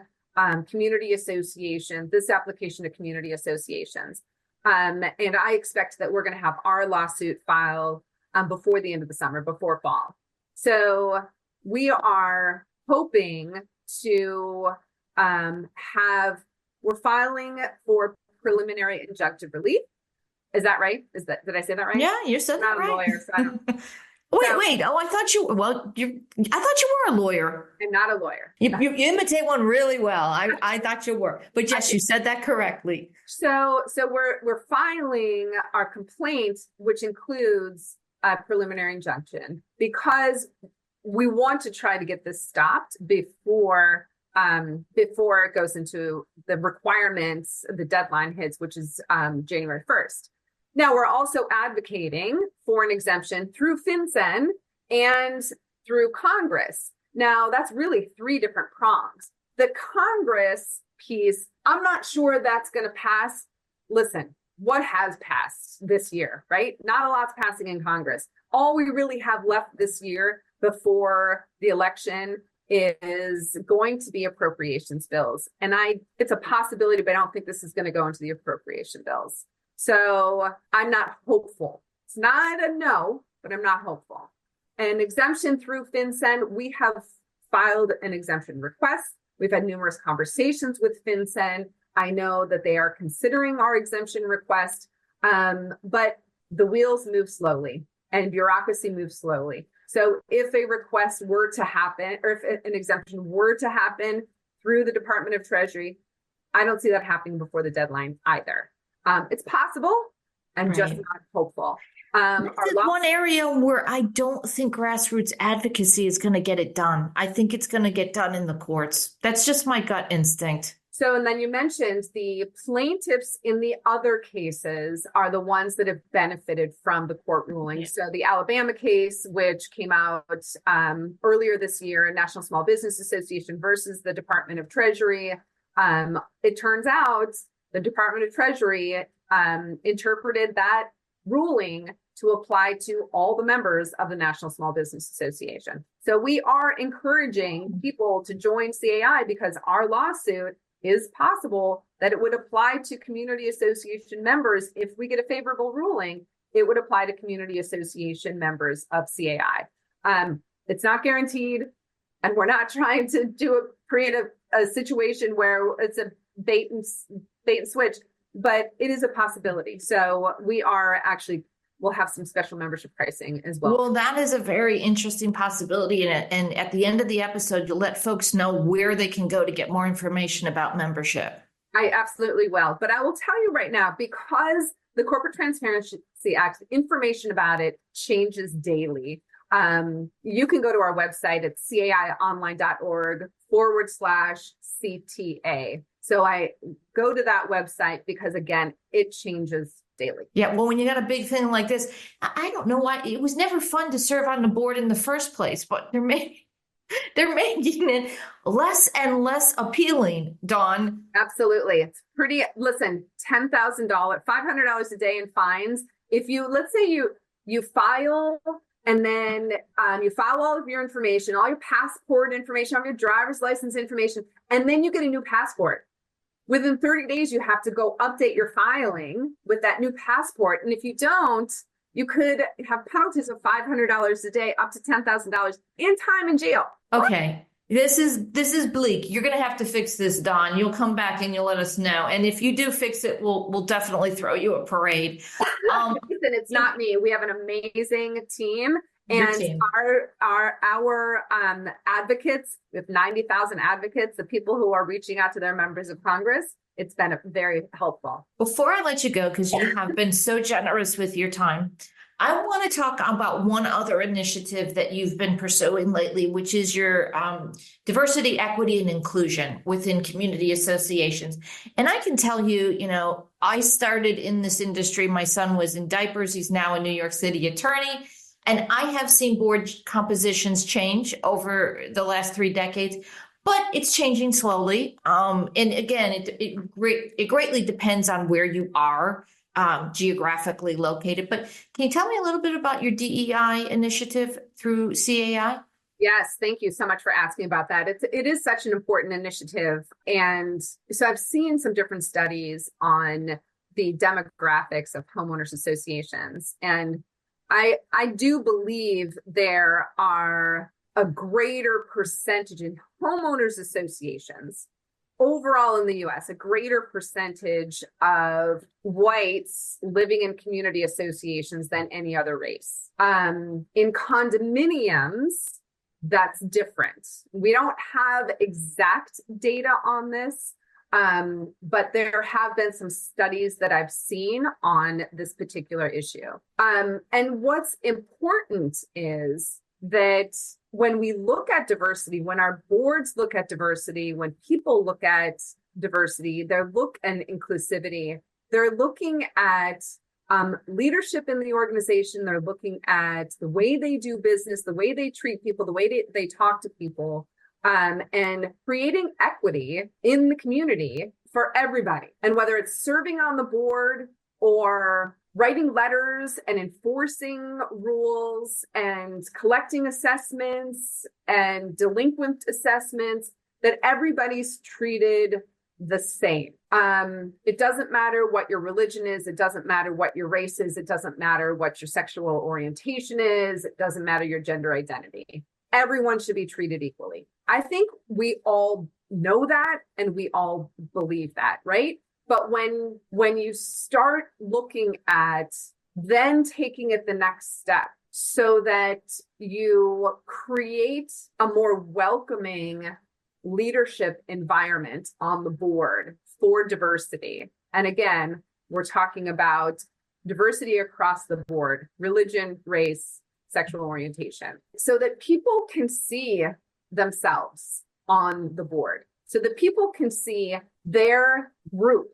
community associations, this application to community associations. And I expect that we're going to have our lawsuit filed before the end of the summer, before fall. So we are hoping to we're filing for preliminary injunctive relief. Is that right? Did I say that right? Yeah, you said that right. I'm not a lawyer, so I don't. Wait. Oh, I thought you were a lawyer. I'm not a lawyer. You imitate one really well. I thought you were, but yes, you said that correctly. So we're filing our complaint, which includes a preliminary injunction, because we want to try to get this stopped before it goes into the requirements, the deadline hits, which is January 1st. Now, we're also advocating for an exemption through FinCEN and through Congress. Now, that's really 3 different prongs. The Congress piece, I'm not sure that's going to pass. Listen, what has passed this year, right? Not a lot's passing in Congress. All we really have left this year before the election is going to be appropriations bills. And it's a possibility, but I don't think this is going to go into the appropriation bills. So I'm not hopeful. It's not a no, but I'm not hopeful. An exemption through FinCEN, we have filed an exemption request. We've had numerous conversations with FinCEN. I know that they are considering our exemption request, but the wheels move slowly and bureaucracy moves slowly. So if a request were to happen, or if an exemption were to happen through the Department of Treasury, I don't see that happening before the deadline either. It's possible. I'm just not hopeful. This is one area where I don't think grassroots advocacy is going to get it done. I think it's going to get done in the courts. That's just my gut instinct. So, and then you mentioned the plaintiffs in the other cases are the ones that have benefited from the court ruling. So the Alabama case, which came out earlier this year, National Small Business Association versus the Department of Treasury. It turns out the Department of Treasury interpreted that ruling to apply to all the members of the National Small Business Association. So we are encouraging people to join CAI because our lawsuit is possible that it would apply to community association members. If we get a favorable ruling, it would apply to community association members of CAI. It's not guaranteed, and we're not trying to create a situation where it's a bait and switch, but it is a possibility. So we'll have some special membership pricing as well. Well, that is a very interesting possibility. And at the end of the episode, you'll let folks know where they can go to get more information about membership. I absolutely will. But I will tell you right now, because the Corporate Transparency Act, information about it changes daily. You can go to our website at caionline.org/CTA. So I go to that website because, again, it changes daily. Yeah, well, when you got a big thing like this, I don't know why it was never fun to serve on the board in the first place, but there may They're making it less and less appealing, Dawn. Absolutely. It's pretty, listen, $10,000, $500 a day in fines. If you, let's say you file and then you file all of your information, all your passport information, all your driver's license information, and then you get a new passport. Within 30 days, you have to go update your filing with that new passport. And if you don't, you could have penalties of $500 a day, up to $10,000 in time in jail. Okay. This is bleak. You're going to have to fix this, Dawn. You'll come back and you'll let us know. And if you do fix it, we'll definitely throw you a parade. Listen, it's not me. We have an amazing team, Your and team. our advocates, with 90,000 advocates, the people who are reaching out to their members of Congress. It's been very helpful. Before I let you go, because you have been so generous with your time, I want to talk about one other initiative that you've been pursuing lately, which is your diversity, equity, and inclusion within community associations. And I can tell you, I started in this industry. My son was in diapers. He's now a New York City attorney. And I have seen board compositions change over the last 3 decades, but it's changing slowly. And again, it greatly depends on where you are geographically located. But can you tell me a little bit about your DEI initiative through CAI? Yes, thank you so much for asking about that. It is such an important initiative. And so I've seen some different studies on the demographics of homeowners associations. And I do believe there are a greater percentage in homeowners associations overall in the US, a greater percentage of whites living in community associations than any other race. In condominiums, that's different. We don't have exact data on this, but there have been some studies that I've seen on this particular issue. And what's important is that when we look at diversity, when our boards look at diversity, when people look at diversity, and inclusivity, they're looking at leadership in the organization. They're looking at the way they do business, the way they treat people, the way they talk to people, and creating equity in the community for everybody. And whether it's serving on the board or writing letters and enforcing rules and collecting assessments and delinquent assessments, that everybody's treated the same. It doesn't matter what your religion is. It doesn't matter what your race is. It doesn't matter what your sexual orientation is. It doesn't matter your gender identity. Everyone should be treated equally. I think we all know that and we all believe that, right? But when you start looking at then taking it the next step so that you create a more welcoming leadership environment on the board for diversity. And again, we're talking about diversity across the board, religion, race, sexual orientation, so that people can see themselves on the board, so that people can see their group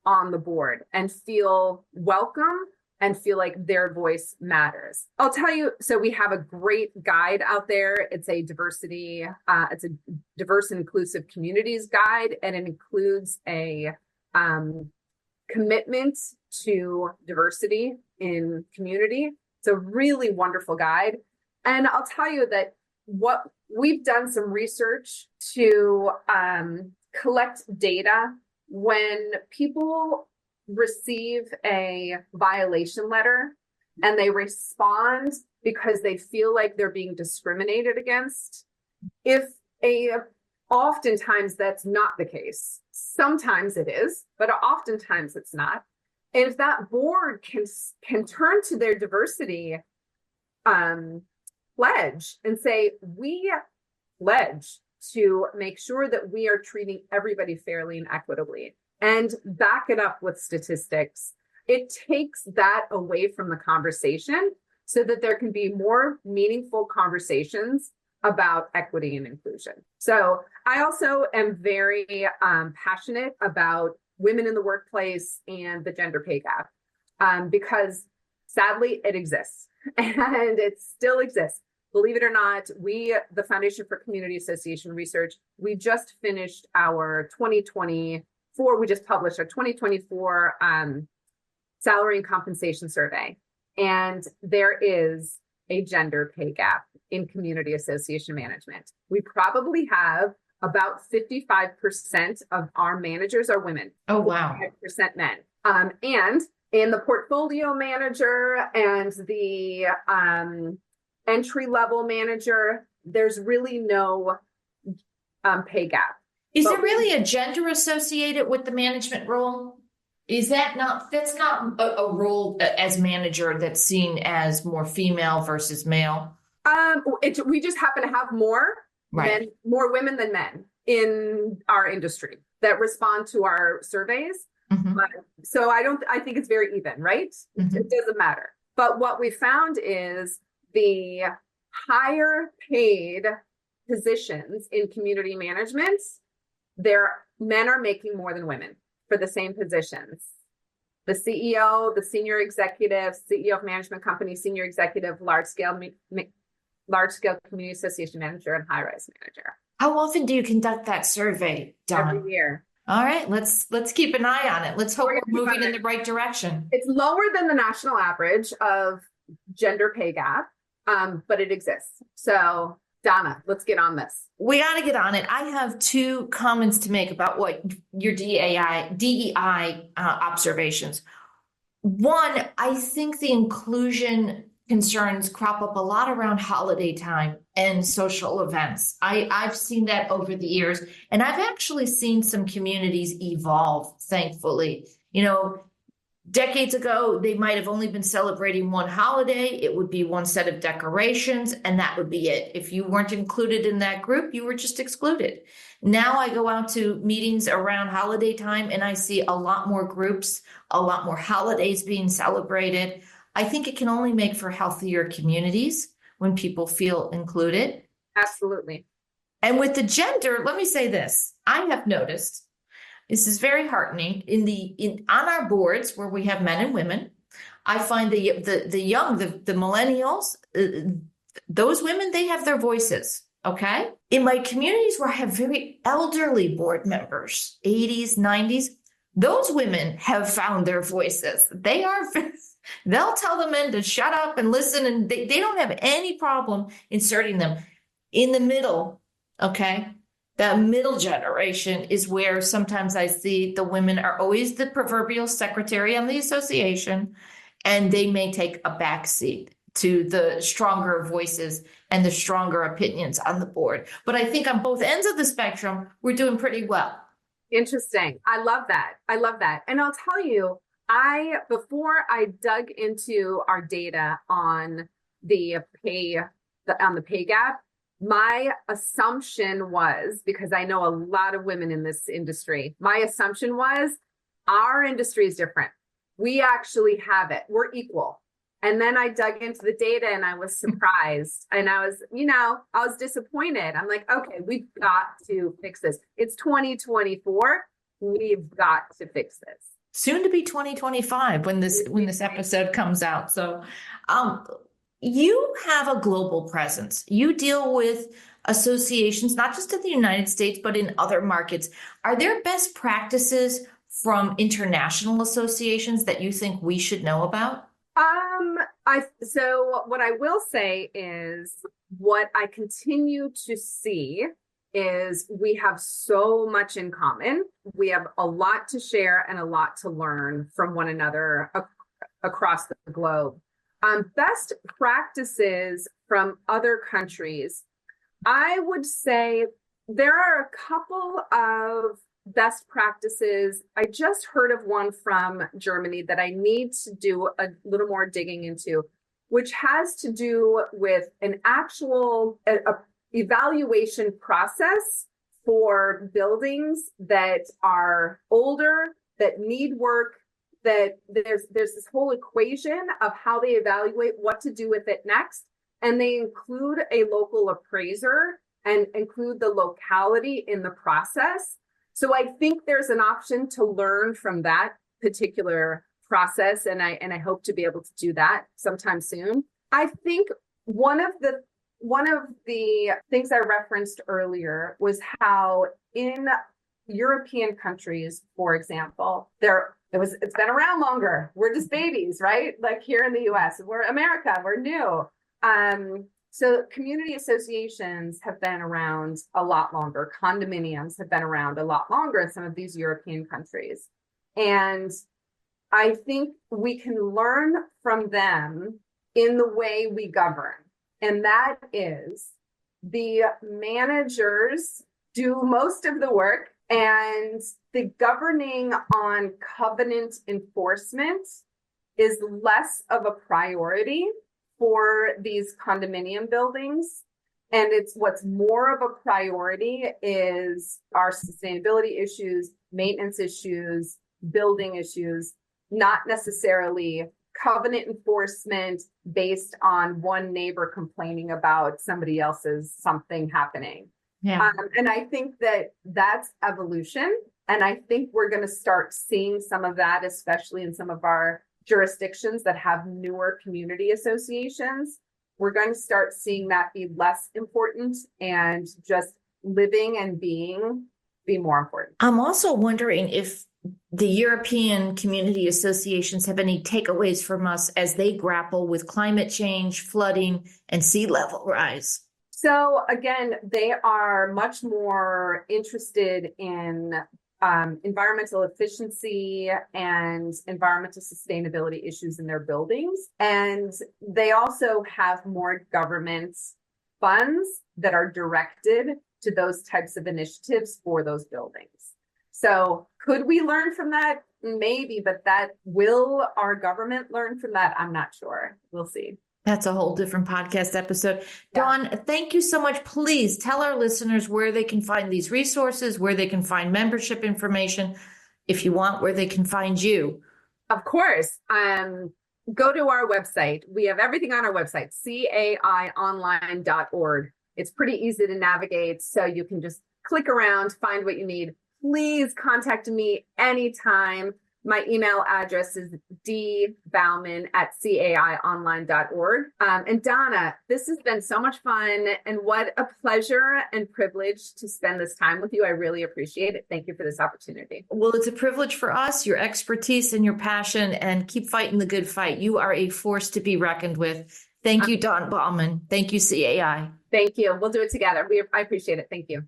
on the board and feel welcome and feel like their voice matters. I'll tell you, so we have a great guide out there. It's a diverse and inclusive communities guide, and it includes a commitment to diversity in community. It's a really wonderful guide. And I'll tell you that we've done some research to collect data when people receive a violation letter and they respond because they feel like they're being discriminated against. Oftentimes that's not the case. Sometimes it is, but oftentimes it's not. And if that board can turn to their diversity pledge and say, we pledge to make sure that we are treating everybody fairly and equitably, and back it up with statistics, it takes that away from the conversation so that there can be more meaningful conversations about equity and inclusion. So I also am very passionate about women in the workplace and the gender pay gap, because sadly it exists and it still exists. believe it or not, the Foundation for Community Association Research, we just finished our 2024, we just published our 2024 salary and compensation survey. And there is a gender pay gap in community association management. We probably have about 55% of our managers are women. Oh, wow. 5% men. And in the portfolio manager and the entry-level manager, there's really no pay gap. Is there really a gender associated with the management role? That's not a role as manager that's seen as more female versus male? We just happen to have more more women than men in our industry that respond to our surveys. Mm-hmm. So I think it's very even, right? Mm-hmm. It doesn't matter. But what we found is the higher paid positions in community management, men are making more than women for the same positions. The CEO, the senior executive, CEO of management company, senior executive, large scale community association manager, and high-rise manager. How often do you conduct that survey, Dawn? Every year. All right, let's keep an eye on it. Let's hope we're moving in the right direction. It's lower than the national average of gender pay gap, but it exists. So, Donna, let's get on this. We got to get on it. I have two comments to make about what your DEI observations. One, I think the inclusion concerns crop up a lot around holiday time and social events. I've seen that over the years, and I've actually seen some communities evolve, thankfully. Decades ago, they might have only been celebrating one holiday. It would be one set of decorations, and that would be it. If you weren't included in that group, you were just excluded. Now I go out to meetings around holiday time, and I see a lot more groups, a lot more holidays being celebrated. I think it can only make for healthier communities when people feel included. Absolutely. And with the gender, let me say this. I have noticed, this is very heartening, on our boards where we have men and women, I find the young, the millennials, those women, they have their voices, okay? In my communities where I have very elderly board members, 80s, 90s, those women have found their voices. They'll tell the men to shut up and listen, and they don't have any problem inserting them. In the middle, okay, the middle generation is where sometimes I see the women are always the proverbial secretary on the association, and they may take a back seat to the stronger voices and the stronger opinions on the board. But I think on both ends of the spectrum, we're doing pretty well. Interesting. I love that. And I'll tell you, before I dug into our data on the pay gap, my assumption was, because I know a lot of women in this industry, my assumption was our industry is different. We actually have it. We're equal. And then I dug into the data and I was surprised, and I was disappointed. I'm like, okay, we've got to fix this. It's 2024. We've got to fix this. Soon to be 2025 when this episode comes out. So, you have a global presence. You deal with associations, not just in the United States, but in other markets. Are there best practices from international associations that you think we should know about? So what I will say is what I continue to see is we have so much in common. We have a lot to share and a lot to learn from one another across the globe. Best practices from other countries. I would say there are a couple of best practices. I just heard of one from Germany that I need to do a little more digging into, which has to do with an actual evaluation process for buildings that are older, that need work, that there's this whole equation of how they evaluate what to do with it next. And they include a local appraiser and include the locality in the process. So I think there's an option to learn from that particular process. And I hope to be able to do that sometime soon. I think one of the one of the things I referenced earlier was how in European countries, for example, it's been around longer. We're just babies, right? Like here in the US, we're America, we're new. So community associations have been around a lot longer. Condominiums have been around a lot longer in some of these European countries. And I think we can learn from them in the way we govern. And that is the managers do most of the work, and the governing on covenant enforcement is less of a priority for these condominium buildings. And what's more of a priority is our sustainability issues, maintenance issues, building issues, not necessarily covenant enforcement based on one neighbor complaining about somebody else's something happening. Yeah. And I think that's evolution. And I think we're going to start seeing some of that, especially in some of our jurisdictions that have newer community associations. We're going to start seeing that be less important and just living and be more important. I'm also wondering if the European community associations have any takeaways from us as they grapple with climate change, flooding, and sea level rise. So again, they are much more interested in environmental efficiency and environmental sustainability issues in their buildings. And they also have more government funds that are directed to those types of initiatives for those buildings. So could we learn from that? Maybe, but will our government learn from that? I'm not sure. We'll see. That's a whole different podcast episode. Yeah. Dawn, thank you so much. Please tell our listeners where they can find these resources, where they can find membership information, if you want, where they can find you. Of course. Go to our website. We have everything on our website, caionline.org. It's pretty easy to navigate, so you can just click around, find what you need. Please contact me anytime. My email address is dbauman@caionline.org. And Donna, this has been so much fun, and what a pleasure and privilege to spend this time with you. I really appreciate it. Thank you for this opportunity. Well, it's a privilege for us, your expertise and your passion, and keep fighting the good fight. You are a force to be reckoned with. Thank you, Dawn Bauman. Thank you, CAI. Thank you. We'll do it together. I appreciate it. Thank you.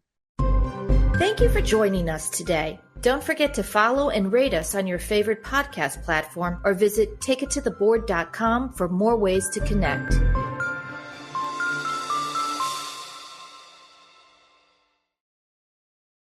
Thank you for joining us today. Don't forget to follow and rate us on your favorite podcast platform or visit takeittotheboard.com for more ways to connect.